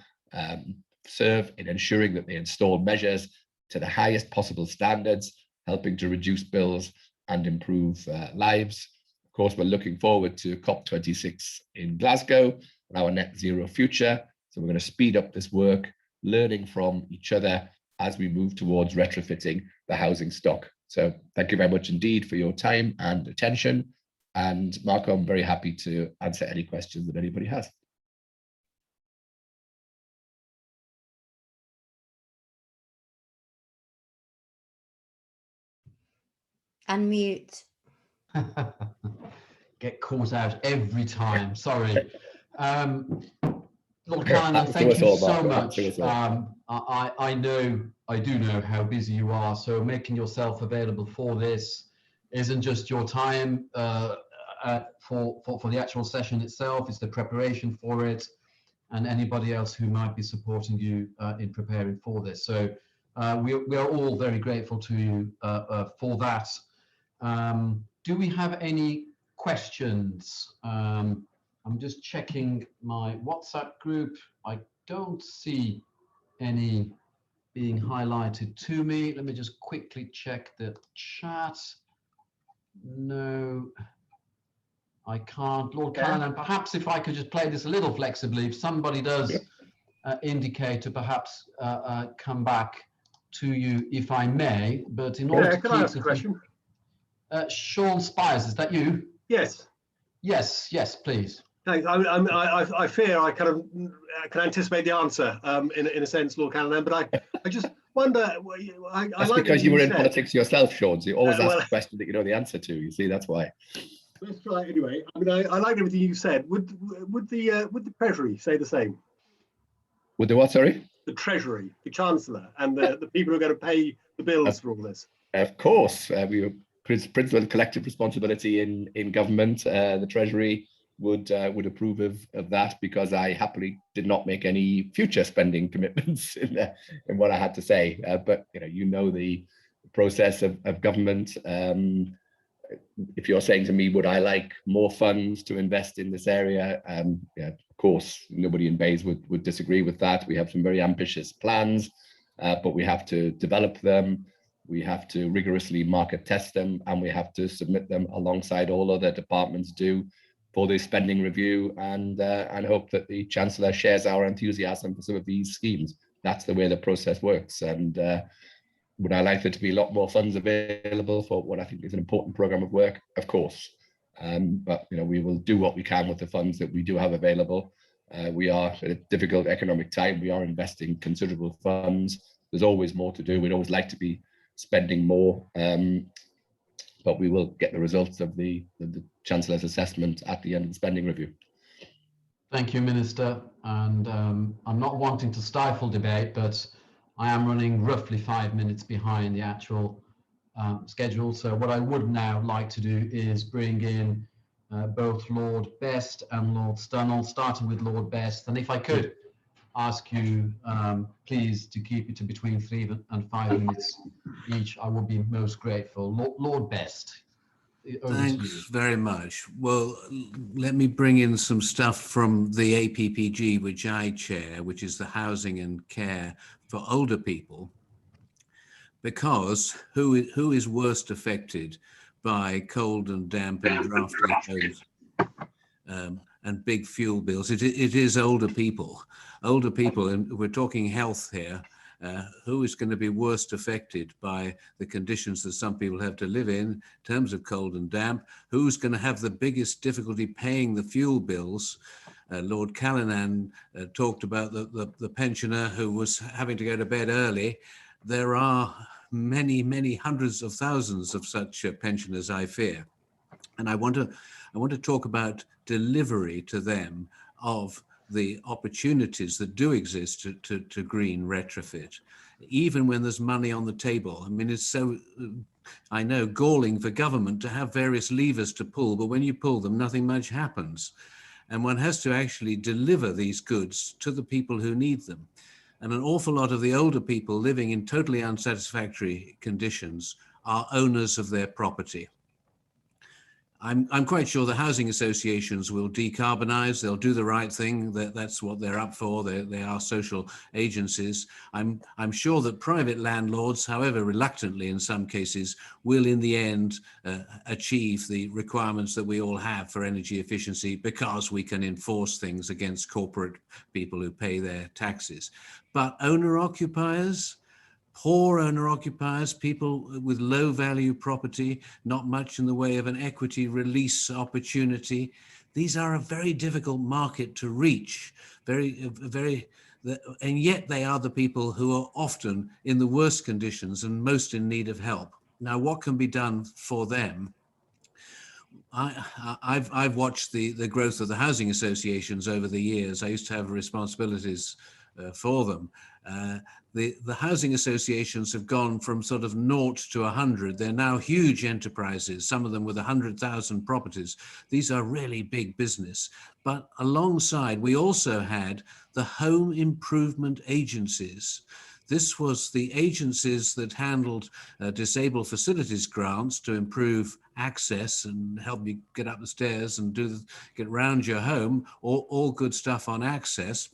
serve in ensuring that they install measures to the highest possible standards, helping to reduce bills and improve lives. Of course, we're looking forward to COP26 in Glasgow and our net zero future. So we're going to speed up this work, learning from each other as we move towards retrofitting the housing stock. So thank you very much indeed for your time and attention. And Marco, I'm very happy to answer any questions that anybody has. Unmute. Get caught out every time. Sorry. Lord Callanan, thank you so much. I do know how busy you are. So making yourself available for this isn't just your time for the actual session itself. It's the preparation for it, and anybody else who might be supporting you in preparing for this. So we are all very grateful to you for that. Do we have any questions? I'm just checking my WhatsApp group. I don't see any being highlighted to me. Let me just quickly check the chat. No, I can't. Lord Callanan, perhaps if I could just play this a little flexibly, if somebody does indicate to perhaps come back to you, if I may, but in order to can I ask a question? Shaun Spiers, is that you? Yes. Yes, please. Thanks. I fear I kind of can anticipate the answer in a sense, Lord Callanan, but I just wonder. That's like because you were in politics yourself, Shaun. So you always ask a question that you know the answer to. You see, that's why. Let's try it anyway. I mean, I like everything you said. Would the Treasury say the same? Would the what? Sorry. The Treasury, the Chancellor, and the people who are going to pay the bills for all this. Of course, we have principle of collective responsibility in government. The Treasury would approve of that, because I happily did not make any future spending commitments in what I had to say. But you know the process of government. If you're saying to me, would I like more funds to invest in this area? Yeah, of course, nobody in Bays would disagree with that. We have some very ambitious plans, but we have to develop them. We have to rigorously market test them, and we have to submit them alongside all other departments do for the spending review, and hope that the Chancellor shares our enthusiasm for some of these schemes. That's the way the process works. And would I like there to be a lot more funds available for what I think is an important programme of work? Of course. But we will do what we can with the funds that we do have available. We are at a difficult economic time. We are investing considerable funds. There's always more to do. We'd always like to be spending more, but we will get the results of the Chancellor's assessment at the end of the spending review. Thank you, Minister. And I'm not wanting to stifle debate, but I am running roughly 5 minutes behind the actual schedule. So what I would now like to do is bring in both Lord Best and Lord Stunell, starting with Lord Best. And if I could ask you, please, to keep it to between 3 and 5 minutes each, I would be most grateful. Lord Best, over to you. Thanks very much. Well, let me bring in some stuff from the APPG, which I chair, which is the Housing and Care for Older People, because who is worst affected by cold and damp and drafty homes and big fuel bills? It is older people, and we're talking health here. Who is going to be worst affected by the conditions that some people have to live in terms of cold and damp? Who's going to have the biggest difficulty paying the fuel bills? Lord Callanan talked about the pensioner who was having to go to bed early. There are many hundreds of thousands of such pensioners, I fear. And I want to talk about delivery to them of the opportunities that do exist to green retrofit, even when there's money on the table. I mean, it's so, I know, galling for government to have various levers to pull, but when you pull them, nothing much happens. And one has to actually deliver these goods to the people who need them. And an awful lot of the older people living in totally unsatisfactory conditions are owners of their property. I'm quite sure the housing associations will decarbonize. They'll do the right thing. That's what they're up for. They are social agencies. I'm sure that private landlords, however reluctantly in some cases, will in the end achieve the requirements that we all have for energy efficiency, because we can enforce things against corporate people who pay their taxes. But owner-occupiers, poor owner-occupiers, people with low-value property, not much in the way of an equity release opportunity. These are a very difficult market to reach, and yet they are the people who are often in the worst conditions and most in need of help. Now, what can be done for them? I've watched the growth of the housing associations over the years. I used to have responsibilities for them. The housing associations have gone from sort of 0 to 100. They're now huge enterprises, some of them with 100,000 properties. These are really big business. But alongside, we also had the home improvement agencies. This was the agencies that handled disabled facilities grants to improve access and help you get up the stairs and get around your home, all good stuff on access.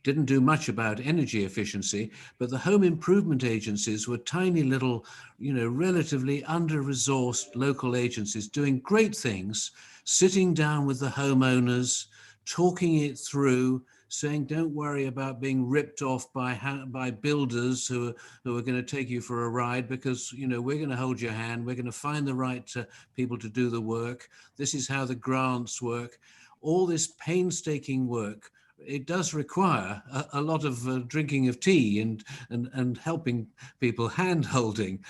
Didn't do much about energy efficiency, but the home improvement agencies were tiny little, relatively under-resourced local agencies doing great things, sitting down with the homeowners, talking it through, saying, don't worry about being ripped off by builders who are going to take you for a ride, because, we're going to hold your hand. We're going to find the right people to do the work. This is how the grants work. All this painstaking work. It does require a lot of drinking of tea and helping people, hand-holding,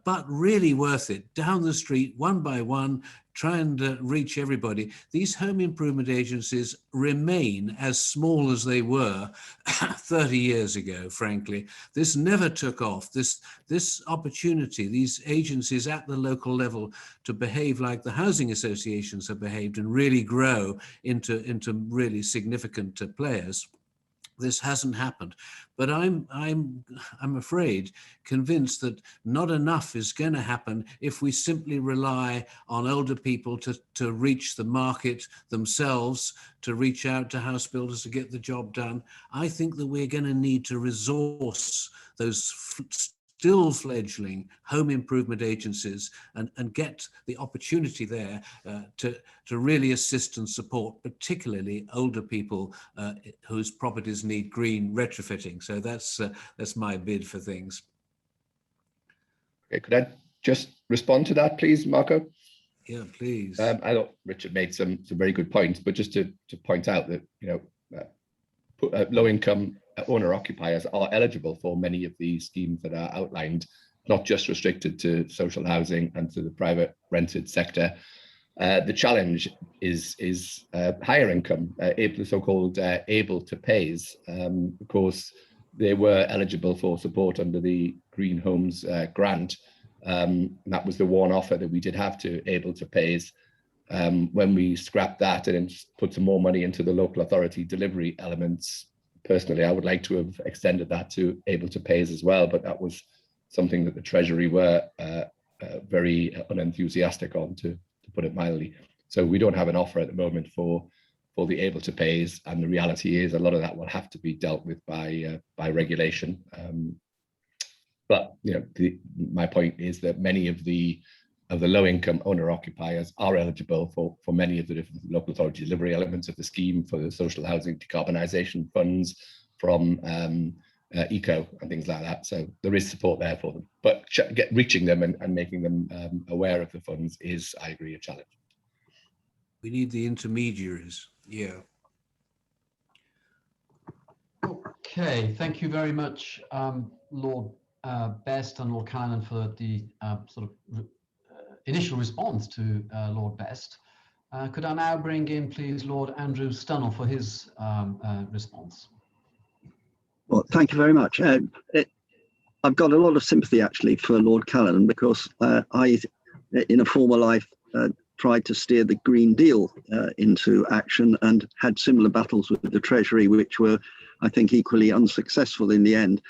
but really worth it. Down the street, one by one, try and reach everybody. These home improvement agencies remain as small as they were 30 years ago, frankly. This never took off. This opportunity, these agencies at the local level to behave like the housing associations have behaved and really grow into really significant players. This hasn't happened, but I'm afraid, convinced that not enough is going to happen if we simply rely on older people to reach the market themselves, to reach out to house builders to get the job done. I think that we're going to need to resource those still fledgling home improvement agencies and get the opportunity there to really assist and support, particularly older people whose properties need green retrofitting. So that's my bid for things. Okay, could I just respond to that, please, Marco? Yeah, please. I thought Richard made some very good points, but just to point out that low-income owner-occupiers are eligible for many of these schemes that are outlined, not just restricted to social housing and to the private rented sector. The challenge is higher income, the so-called able to pays. Of course, they were eligible for support under the Green Homes grant. And that was the one offer that we did have to able to pays. When we scrap that and then just put some more money into the local authority delivery elements, personally, I would like to have extended that to able to pays as well, but that was something that the Treasury were very unenthusiastic on, to put it mildly. So we don't have an offer at the moment for the able to pays, and the reality is a lot of that will have to be dealt with by regulation. But my point is that many of the low-income owner-occupiers are eligible for many of the different local authority delivery elements of the scheme, for the social housing decarbonisation funds, from eco and things like that. So there is support there for them. But reaching them and making them aware of the funds is, I agree, a challenge. We need the intermediaries. Yeah. Okay, thank you very much, Lord Best and Lord Callanan, for the sort of initial response to Lord Best. Could I now bring in, please, Lord Andrew Stunell for his response? Well, thank you very much. I've got a lot of sympathy, actually, for Lord Callanan, because I, in a former life, tried to steer the Green Deal into action and had similar battles with the Treasury, which were, I think, equally unsuccessful in the end.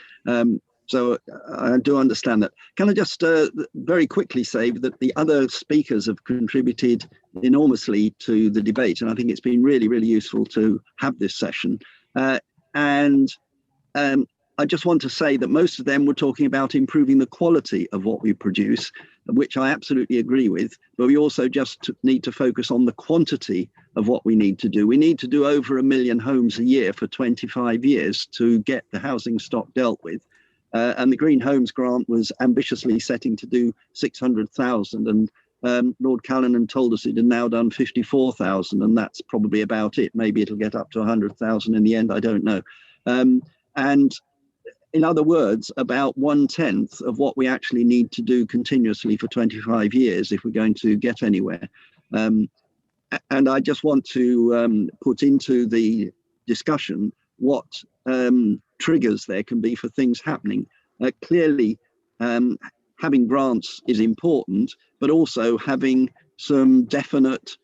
So I do understand that. Can I just very quickly say that the other speakers have contributed enormously to the debate, and I think it's been really, really useful to have this session. I just want to say that most of them were talking about improving the quality of what we produce, which I absolutely agree with, but we also just need to focus on the quantity of what we need to do. We need to do over 1 million homes a year for 25 years to get the housing stock dealt with. And the Green Homes Grant was ambitiously setting to do 600,000, and Lord Callanan told us it had now done 54,000, and that's probably about it. Maybe it'll get up to 100,000 in the end, I don't know. And in other words, about 1/10 of what we actually need to do continuously for 25 years if we're going to get anywhere. And I just want to put into the discussion what triggers there can be for things happening. Clearly, having grants is important, but also having some definite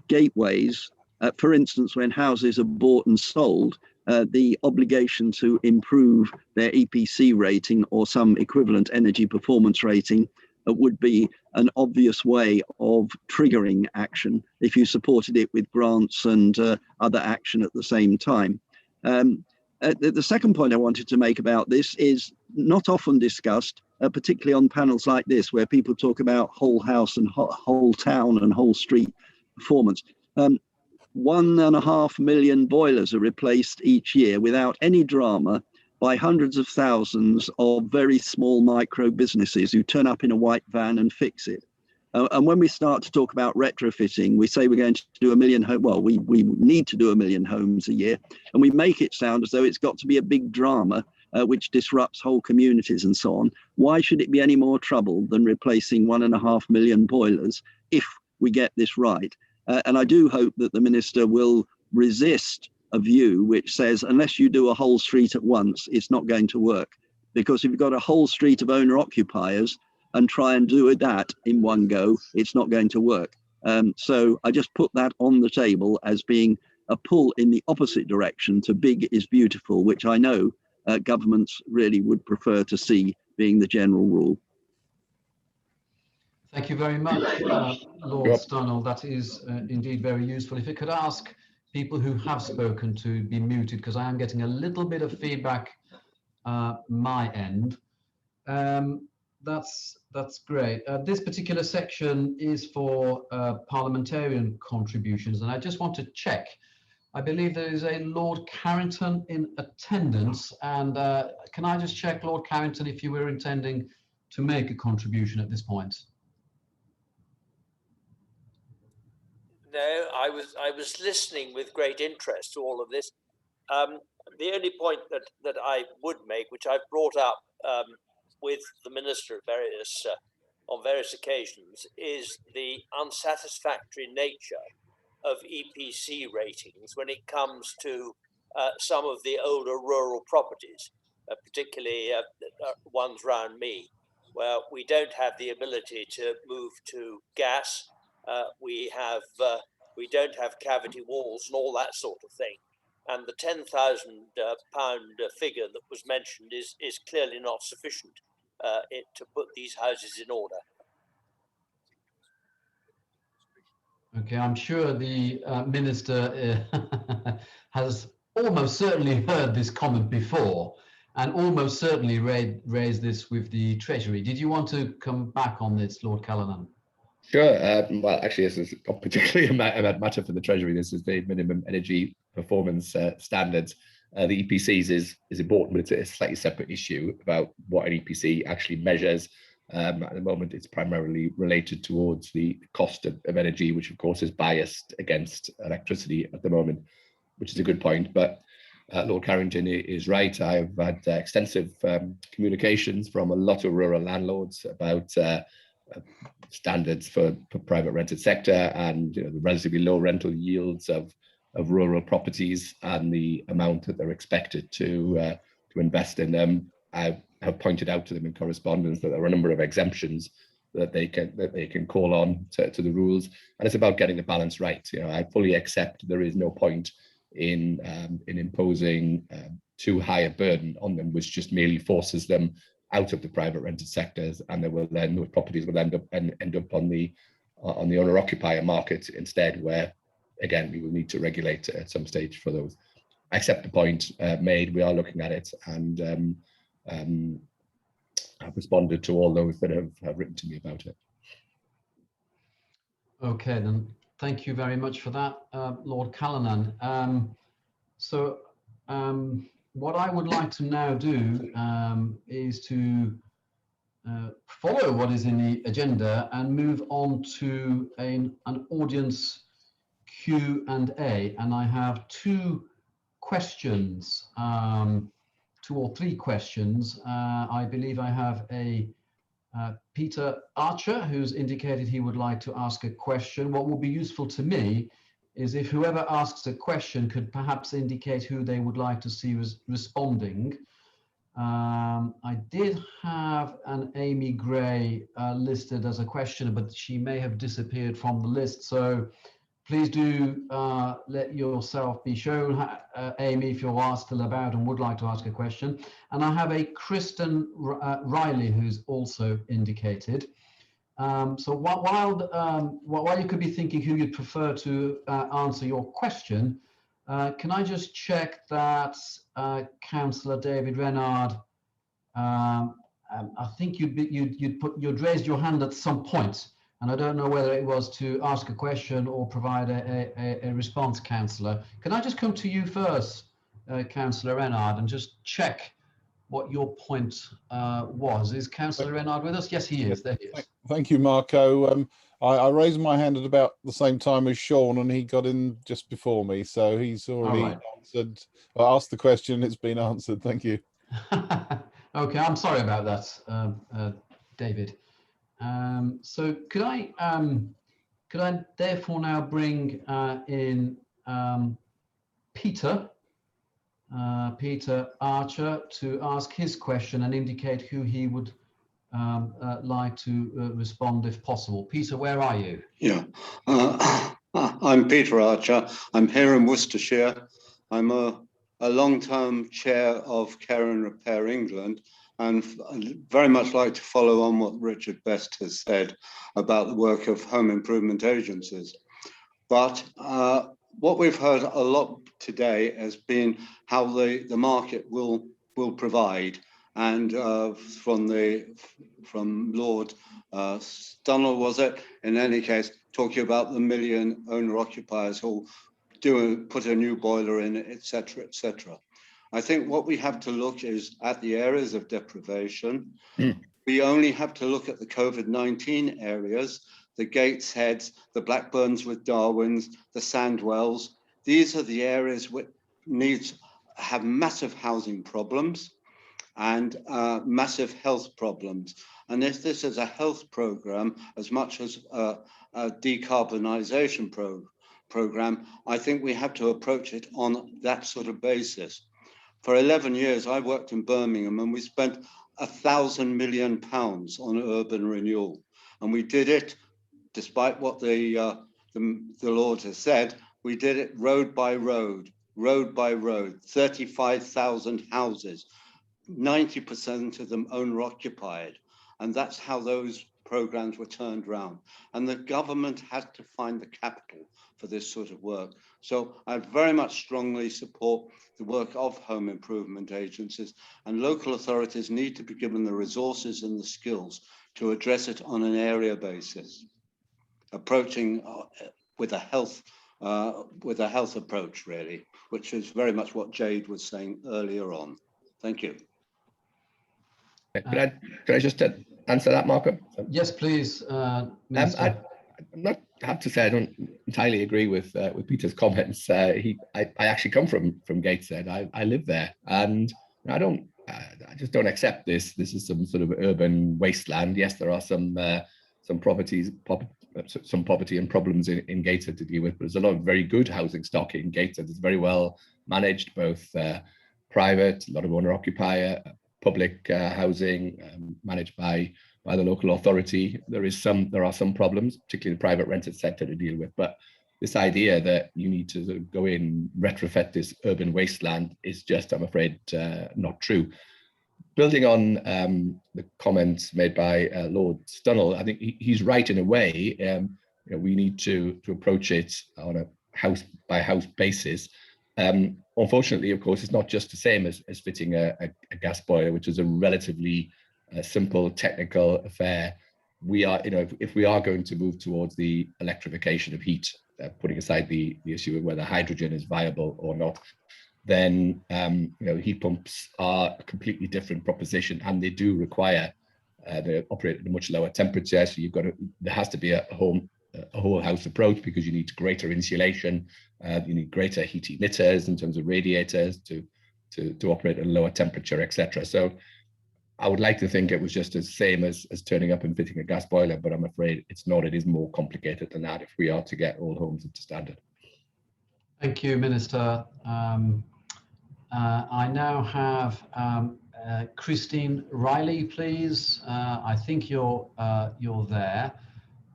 gateways. For instance, when houses are bought and sold, the obligation to improve their EPC rating or some equivalent energy performance rating would be an obvious way of triggering action if you supported it with grants and other action at the same time. The second point I wanted to make about this is not often discussed, particularly on panels like this, where people talk about whole house and whole town and whole street performance. 1.5 million boilers are replaced each year without any drama by hundreds of thousands of very small micro businesses who turn up in a white van and fix it. And when we start to talk about retrofitting, we say we're going to do 1 million homes. Well, we need to do 1 million homes a year, and we make it sound as though it's got to be a big drama which disrupts whole communities and so on. Why should it be any more trouble than replacing 1.5 million boilers if we get this right? And I do hope that the minister will resist a view which says, unless you do a whole street at once, it's not going to work. Because if you've got a whole street of owner-occupiers and try and do that in one go, it's not going to work. So I just put that on the table as being a pull in the opposite direction to big is beautiful, which I know governments really would prefer to see being the general rule. Thank you very much, Lord Stunell. That is indeed very useful. If I could ask people who have spoken to be muted, because I am getting a little bit of feedback my end. That's great. This particular section is for parliamentarian contributions, and I just want to check. I believe there is a Lord Carrington in attendance, and can I just check, Lord Carrington, if you were intending to make a contribution at this point? No, I was listening with great interest to all of this. The only point that I would make, which I've brought up with the minister on various occasions, is the unsatisfactory nature of EPC ratings when it comes to some of the older rural properties, particularly ones around me, where we don't have the ability to move to gas. we don't have cavity walls and all that sort of thing. And the £10,000 figure that was mentioned is clearly not sufficient to put these houses in order. Okay, I'm sure the Minister has almost certainly heard this comment before and almost certainly raised this with the Treasury. Did you want to come back on this, Lord Callanan? Sure. Well, actually, this is not particularly a matter for the Treasury. This is the minimum energy performance standards. The EPCs is important, but it's a slightly separate issue about what an EPC actually measures. At the moment, it's primarily related towards the cost of energy, which of course is biased against electricity at the moment, which is a good point. But Lord Carrington is right. I've had extensive communications from a lot of rural landlords about standards for private rented sector and the relatively low rental yields of rural properties and the amount that they're expected to invest in them. I have pointed out to them in correspondence that there are a number of exemptions that they can call on to the rules, and it's about getting the balance right. I fully accept there is no point in imposing too high a burden on them, which just merely forces them out of the private rented sectors, and those properties will end up on the owner occupier market instead, where again we will need to regulate at some stage for those. I accept the point made. We are looking at it, and I've responded to all those that have written to me about it. Okay, then thank you very much for that, Lord Callanan. What I would like to now do is to follow what is in the agenda and move on to an audience Q&A. And I have two questions, 2 or 3 questions. I believe I have a Peter Archer who's indicated he would like to ask a question. What will be useful to me is if whoever asks a question could perhaps indicate who they would like to see responding. I did have an Amy Gray listed as a questioner, but she may have disappeared from the list. So please do let yourself be shown, Amy, if you are still about and would like to ask a question. And I have a Kristen Riley who's also indicated. So while you could be thinking who you'd prefer to answer your question, can I just check that Councillor David Renard, I think you'd raised your hand at some point, and I don't know whether it was to ask a question or provide a response, Councillor. Can I just come to you first, Councillor Renard, and just check what your point was? Is Councillor Renard with us? Yes, he is. There he is. Thank you, Marco. I raised my hand at about the same time as Shaun, and he got in just before me, so he's already answered. I asked the question; it's been answered. Thank you. Okay, I'm sorry about that, David. So could I therefore now bring in Peter Archer to ask his question and indicate who he would like to respond if possible. Peter, where are you? Yeah, I'm Peter Archer. I'm here in Worcestershire. I'm a long-term chair of Care and Repair England, and I'd very much like to follow on what Richard Best has said about the work of home improvement agencies. But what we've heard a lot today has been how the market will provide, and from Lord Stunell, was it? In any case, talking about the million owner occupiers who put a new boiler in, etc., etc. I think what we have to look is at the areas of deprivation. We only have to look at the COVID-19 areas, the Gatesheads, the Blackburns with Darwins, the Sandwells. These are the areas which have massive housing problems and massive health problems. And if this is a health program as much as a decarbonisation program, I think we have to approach it on that sort of basis. For 11 years, I worked in Birmingham, and we spent £1,000 million on urban renewal. And we did it despite what the Lord has said, we did it road by road, 35,000 houses, 90% of them owner occupied. And that's how those programs were turned around. And the government had to find the capital for this sort of work. So I very much strongly support the work of home improvement agencies, and local authorities need to be given the resources and the skills to address it on an area basis, approaching with a health approach, really, which is very much what Jade was saying earlier on. Thank you. Could I just answer that, Marco? Yes, please, Minister. I have to say I don't entirely agree with Peter's comments. I actually come from Gateshead. I live there, and I just don't accept this. This is some sort of urban wasteland. Yes, there are some poverty and problems in Gateshead to deal with, but there's a lot of very good housing stock in Gateshead. It's very well managed, both private, a lot of owner-occupier, public housing managed by the local authority. There are some problems, particularly the private rented sector, to deal with. But this idea that you need to sort of go in, retrofit this urban wasteland is just, I'm afraid, not true. Building on the comments made by Lord Stunell, I think he's right in a way. We need to approach it on a house by house basis. Unfortunately, of course, it's not just the same as fitting a gas boiler, which is a relatively simple technical affair. We are, if we are going to move towards the electrification of heat, putting aside the issue of whether hydrogen is viable or not, then heat pumps are a completely different proposition, and they do require they operate at a much lower temperature. So there has to be a whole house approach, because you need greater insulation, you need greater heat emitters in terms of radiators to operate at a lower temperature, etc. So I would like to think it was just the same as turning up and fitting a gas boiler, but I'm afraid it's not. It is more complicated than that if we are to get all homes up to standard. Thank you, Minister. I now have Christine Riley, please. I think you're there.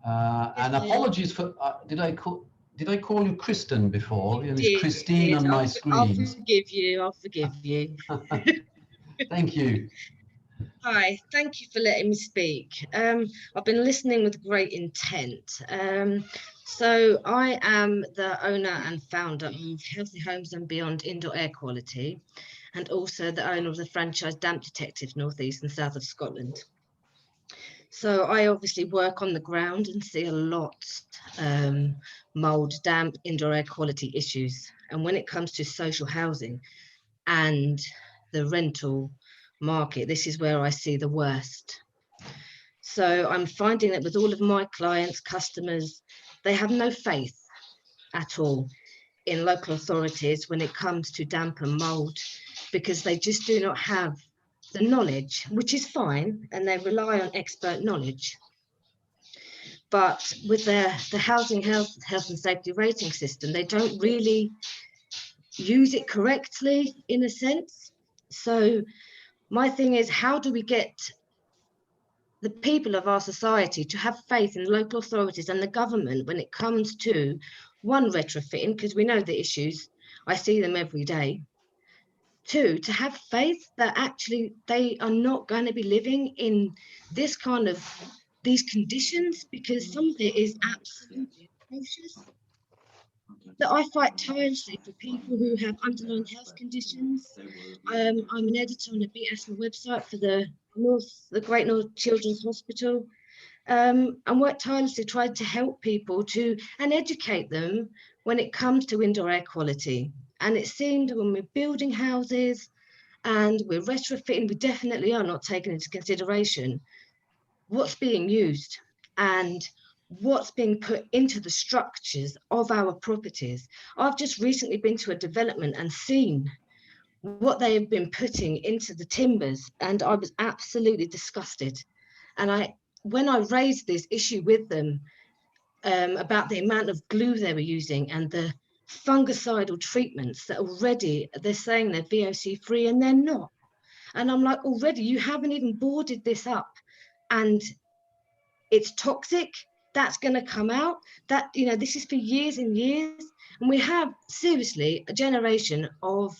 And apologies for did I call you Kristen before? It's Christine on my screen. I'll forgive you. Thank you. Hi, thank you for letting me speak. I've been listening with great intent. So I am the owner and founder of Healthy Homes and Beyond Indoor Air Quality, and also the owner of the franchise Damp Detective North East and South of Scotland. So I obviously work on the ground and see a lot mould, damp, indoor air quality issues. And when it comes to social housing and the rental market, this is where I see the worst. So I'm finding that with all of my clients, customers, they have no faith at all in local authorities when it comes to damp and mould, because they just do not have the knowledge, which is fine, and they rely on expert knowledge. But with the housing health and safety rating system, they don't really use it correctly in a sense. So my thing is, how do we get the people of our society to have faith in local authorities and the government when it comes to, one, retrofitting, because we know the issues, I see them every day. Two, to have faith that actually they are not going to be living in this kind of, these conditions, because some of it is absolutely atrocious. That I fight tirelessly for people who have underlying health conditions. I'm an editor on a BEAMA website for the Great North Children's Hospital, and work tirelessly trying to help people and educate them when it comes to indoor air quality. And it seemed when we're building houses and we're retrofitting, we definitely are not taking into consideration what's being used and what's being put into the structures of our properties. I've just recently been to a development and seen what they have been putting into the timbers, and I was absolutely disgusted. And when I raised this issue with them about the amount of glue they were using and the fungicidal treatments that already they're saying they're VOC free, and they're not. And I'm like, already you haven't even boarded this up, and it's toxic, that's going to come out. That, you know, this is for years and years. And we have seriously a generation of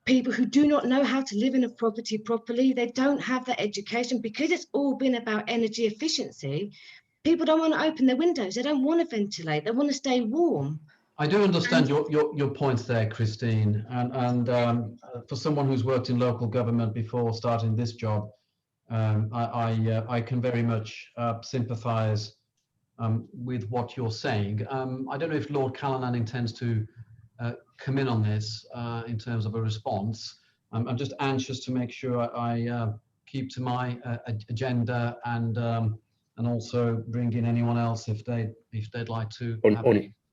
people who do not know how to live in a property properly. They don't have that education because it's all been about energy efficiency. People don't want to open their windows. They don't want to ventilate. They want to stay warm. I do understand your points there, Christine. And for someone who's worked in local government before starting this job, I can very much sympathise with what you're saying. I don't know if Lord Callanan intends to come in on this in terms of a response. I'm just anxious to make sure I keep to my agenda and also bring in anyone else if they'd like to.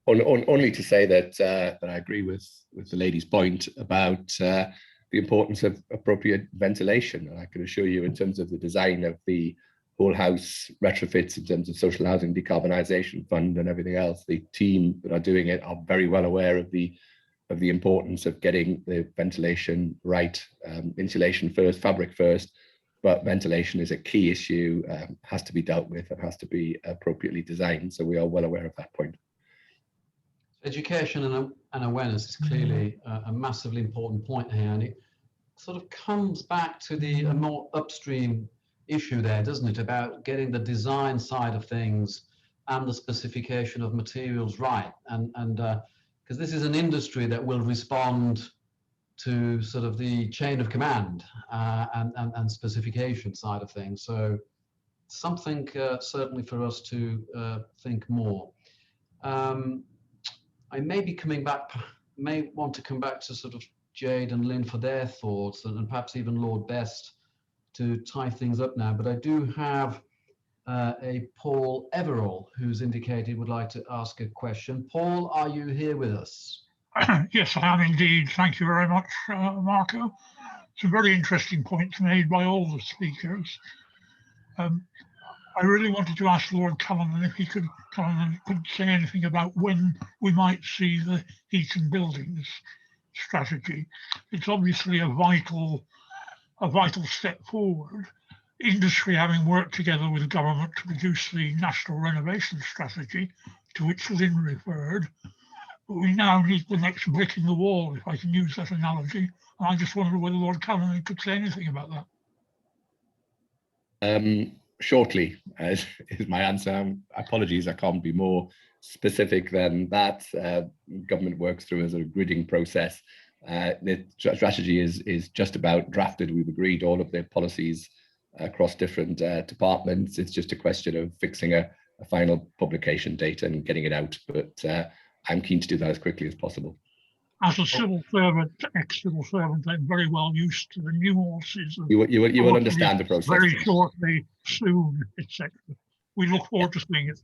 Only to say that I agree with the lady's point about the importance of appropriate ventilation. And I can assure you, in terms of the design of the whole house retrofits, in terms of social housing decarbonisation fund and everything else, the team that are doing it are very well aware of the importance of getting the ventilation right. Insulation first, fabric first, but ventilation is a key issue, has to be dealt with and has to be appropriately designed. So we are well aware of that point. Education and awareness is clearly a massively important point here, and it sort of comes back to the more upstream issue there, doesn't it, about getting the design side of things and the specification of materials right, and because this is an industry that will respond to sort of the chain of command and specification side of things. So something certainly for us to think more. I may be coming back, may want to come back to sort of Jade and Lynne for their thoughts, and perhaps even Lord Best to tie things up now. But I do have a Paul Everall who's indicated would like to ask a question. Paul, are you here with us? Yes, I am indeed. Thank you very much, Marco. Some very interesting points made by all the speakers. I really wanted to ask Lord Callanan if he could say anything about when we might see the heat and buildings strategy. It's obviously a vital step forward. Industry having worked together with government to produce the National Renovation Strategy, to which Lynne referred. But we now need the next brick in the wall, if I can use that analogy. And I just wondered whether Lord Callanan could say anything about that. Shortly, is my answer. Apologies, I can't be more specific than that. Government works through as a gridding process. The strategy is just about drafted. We've agreed all of the policies across different departments. It's just a question of fixing a final publication date and getting it out. But I'm keen to do that as quickly as possible. As a civil servant, ex-civil servant, I'm very well used to the nuances. You will understand the process. Very shortly, soon, etc. We look forward to seeing it.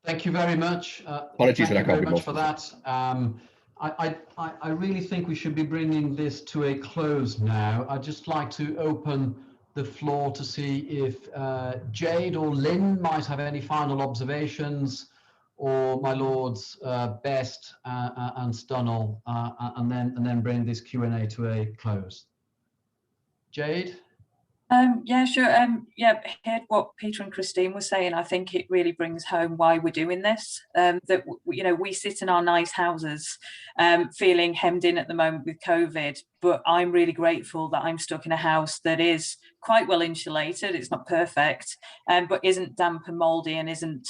Thank you very much. Apologies thank you very much for that. I really think we should be bringing this to a close now. I'd just like to open the floor to see if Jade or Lynne might have any final observations, or my lords Best and Stunell, and then bring this Q&A to a close. Jade? Yeah, sure. Yeah, heard what Peter and Christine were saying. I think it really brings home why we're doing this. That, you know, we sit in our nice houses feeling hemmed in at the moment with COVID, but I'm really grateful that I'm stuck in a house that is quite well insulated. It's not perfect, but isn't damp and mouldy and isn't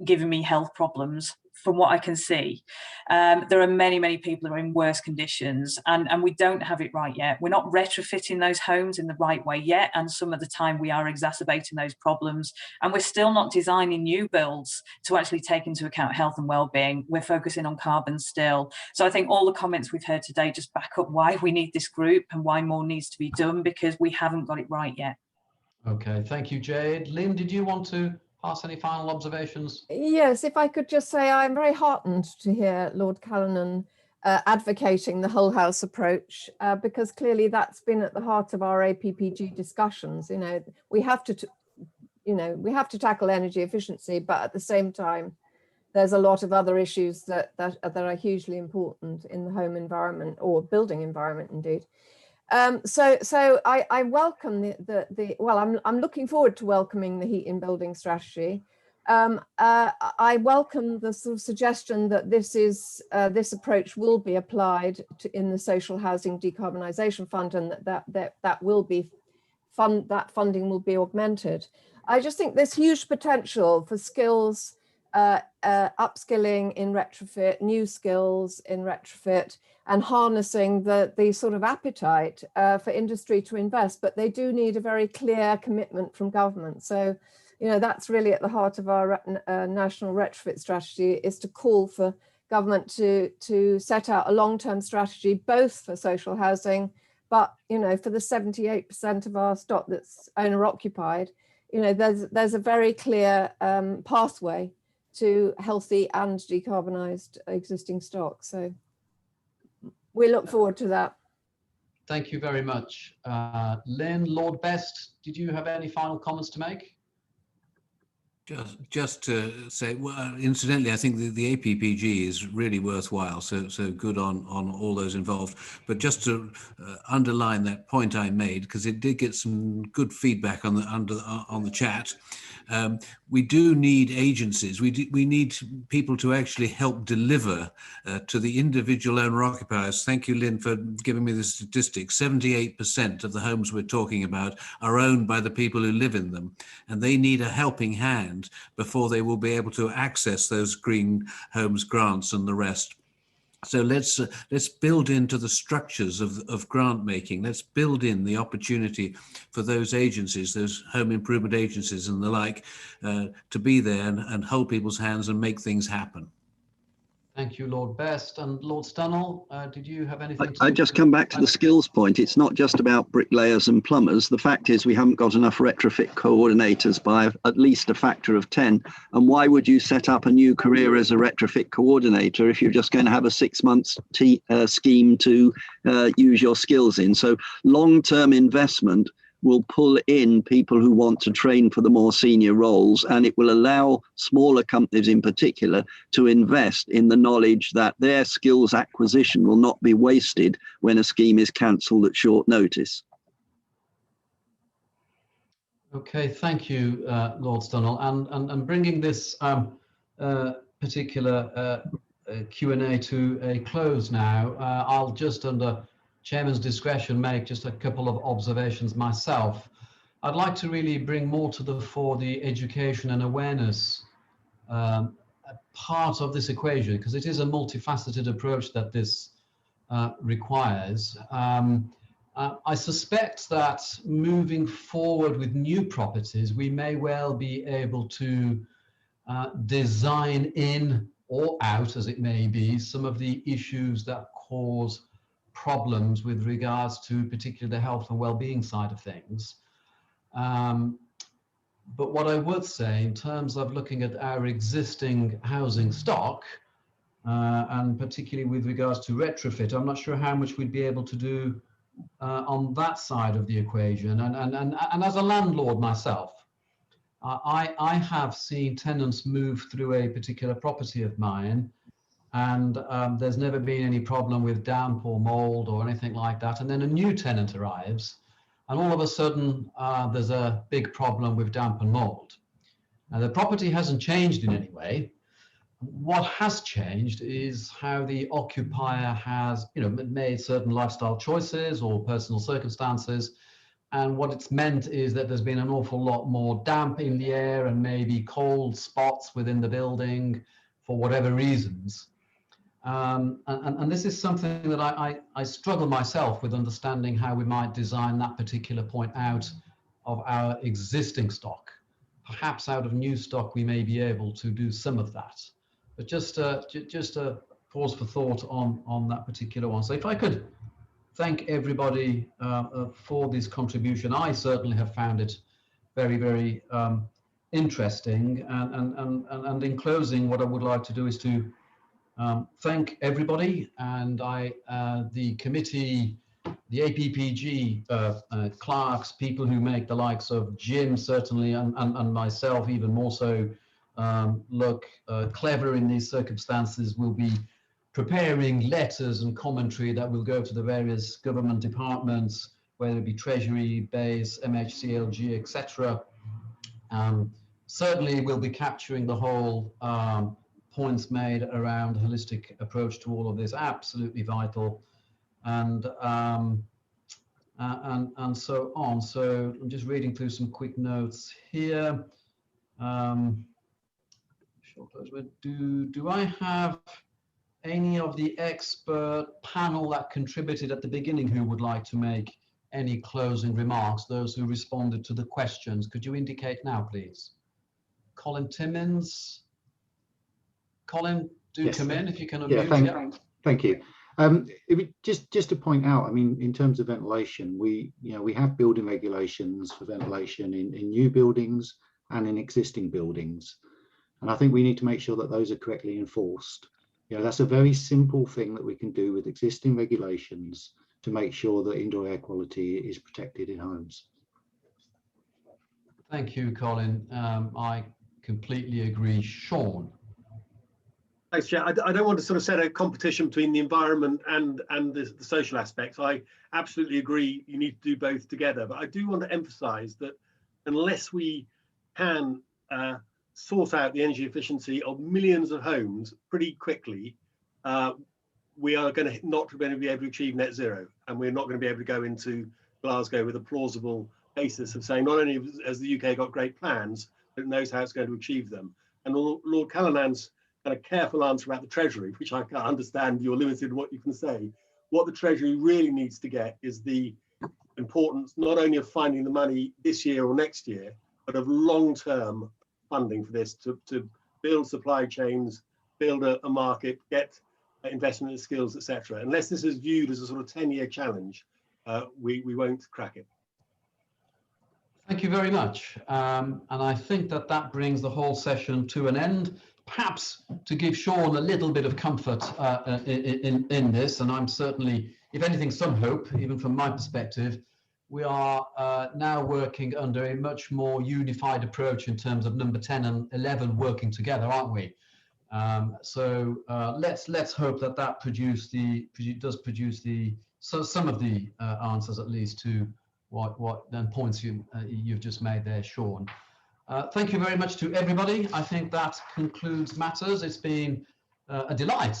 giving me health problems from what I can see. There are many people who are in worse conditions, and we don't have it right yet. We're not retrofitting those homes in the right way yet, and some of the time we are exacerbating those problems, and we're still not designing new builds to actually take into account health and well-being. We're focusing on carbon still. So I think all the comments we've heard today just back up why we need this group and why more needs to be done, because we haven't got it right yet. Okay, thank you, Jade. Lynne, did you want to pass any final observations? Yes, if I could just say I'm very heartened to hear Lord Callanan advocating the whole house approach, because clearly that's been at the heart of our APPG discussions. You know, we have to tackle energy efficiency, but at the same time, there's a lot of other issues that are hugely important in the home environment, or building environment indeed. So I welcome I'm looking forward to welcoming the heat in building strategy. I welcome the sort of suggestion that this approach will be applied in the Social Housing Decarbonisation Fund, and that will be that funding will be augmented. I just think there's huge potential for skills, upskilling in retrofit, new skills in retrofit, and harnessing the sort of appetite for industry to invest, but they do need a very clear commitment from government. So, you know, that's really at the heart of our national retrofit strategy, is to call for government to set out a long-term strategy, both for social housing, but, you know, for the 78% of our stock that's owner occupied, you know, there's a very clear pathway to healthy and decarbonised existing stock. So we look forward to that. Thank you very much. Lynne, Lord Best, did you have any final comments to make? Just to say, well, incidentally, I think the APPG is really worthwhile, so good on all those involved. But just to underline that point I made, because it did get some good feedback on the chat. We do need agencies. We need people to actually help deliver to the individual owner occupiers. Thank you, Lynne, for giving me the statistics. 78% of the homes we're talking about are owned by the people who live in them, and they need a helping hand before they will be able to access those green homes grants and the rest. So let's build into the structures of grant making. Let's build in the opportunity for those agencies, those home improvement agencies and the like, to be there and hold people's hands and make things happen. Thank you, Lord Best. And Lord Stunell, did you have anything to... I just come back to the skills point. It's not just about bricklayers and plumbers. The fact is we haven't got enough retrofit coordinators by at least a factor of 10. And why would you set up a new career as a retrofit coordinator if you're just going to have a 6 months scheme to use your skills in? So long-term investment will pull in people who want to train for the more senior roles, and it will allow smaller companies in particular to invest in the knowledge that their skills acquisition will not be wasted when a scheme is cancelled at short notice. Okay, thank you, Lord Stunell. And bringing this particular Q&A to a close now, I'll just, under Chairman's discretion, make just a couple of observations myself. I'd like to really bring more to the fore the education and awareness part of this equation, because it is a multifaceted approach that this requires. I suspect that moving forward with new properties, we may well be able to design in or out, as it may be, some of the issues that cause problems with regards to particularly the health and well-being side of things. But what I would say in terms of looking at our existing housing stock, and particularly with regards to retrofit, I'm not sure how much we'd be able to do on that side of the equation. And as a landlord myself, I have seen tenants move through a particular property of mine, and there's never been any problem with damp or mold or anything like that. And then a new tenant arrives, and all of a sudden there's a big problem with damp and mold. Now, the property hasn't changed in any way. What has changed is how the occupier has, made certain lifestyle choices or personal circumstances. And what it's meant is that there's been an awful lot more damp in the air and maybe cold spots within the building for whatever reasons. And this is something that I struggle myself with understanding how we might design that particular point out of our existing stock. Perhaps out of new stock, we may be able to do some of that. But just a pause for thought on that particular one. So if I could thank everybody for this contribution. I certainly have found it very, very interesting. And in closing, what I would like to do is to thank everybody, and the committee, the APPG clerks, people who make the likes of Jim certainly, and myself even more so, look clever in these circumstances. Will be preparing letters and commentary that will go to the various government departments, whether it be Treasury, Base, MHCLG, etc. certainly we'll be capturing the whole points made around holistic approach to all of this, absolutely vital, and so on. So I'm just reading through some quick notes here. Do I have any of the expert panel that contributed at the beginning who would like to make any closing remarks, those who responded to the questions? Could you indicate now, please? Colin Timmins. Colin, do Yes, come in if you can unmute. Yeah, thank you. Just to point out, I mean, in terms of ventilation, we have building regulations for ventilation in new buildings and in existing buildings. And I think we need to make sure that those are correctly enforced. That's a very simple thing that we can do with existing regulations to make sure that indoor air quality is protected in homes. Thank you, Colin. I completely agree. Shaun. Thanks, Chair. I don't want to sort of set a competition between the environment and the social aspects. I absolutely agree you need to do both together, but I do want to emphasize that unless we can sort out the energy efficiency of millions of homes pretty quickly, we are not going to be able to achieve net zero, and we're not going to be able to go into Glasgow with a plausible basis of saying not only has the UK got great plans, but it knows how it's going to achieve them. And Lord Callanan's kind of careful answer about the Treasury, which I can't understand, you're limited in what you can say. What the Treasury really needs to get is the importance not only of finding the money this year or next year, but of long-term funding for this to build supply chains, build a market, get investment in skills, etc. Unless this is viewed as a sort of 10-year challenge, we won't crack it. Thank you very much. And I think that brings the whole session to an end. Perhaps to give Shaun a little bit of comfort in this, and I'm certainly, if anything, some hope, even from my perspective. We are now working under a much more unified approach in terms of number 10 and 11 working together, aren't we? So let's hope that does produce some of the answers, at least, to what points you've just made there, Shaun. Thank you very much to everybody. I think that concludes matters. It's been a delight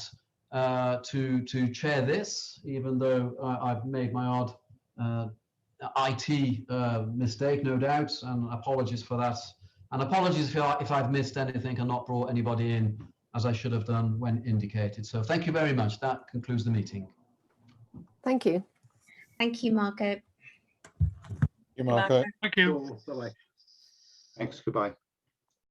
to chair this, even though I've made my odd IT mistake, no doubt, and apologies for that. And apologies if I've missed anything and not brought anybody in as I should have done when indicated. So thank you very much. That concludes the meeting. Thank you. Thank you, Marco. Thank you, Marco. Thank you. Bye-bye. Thanks, goodbye.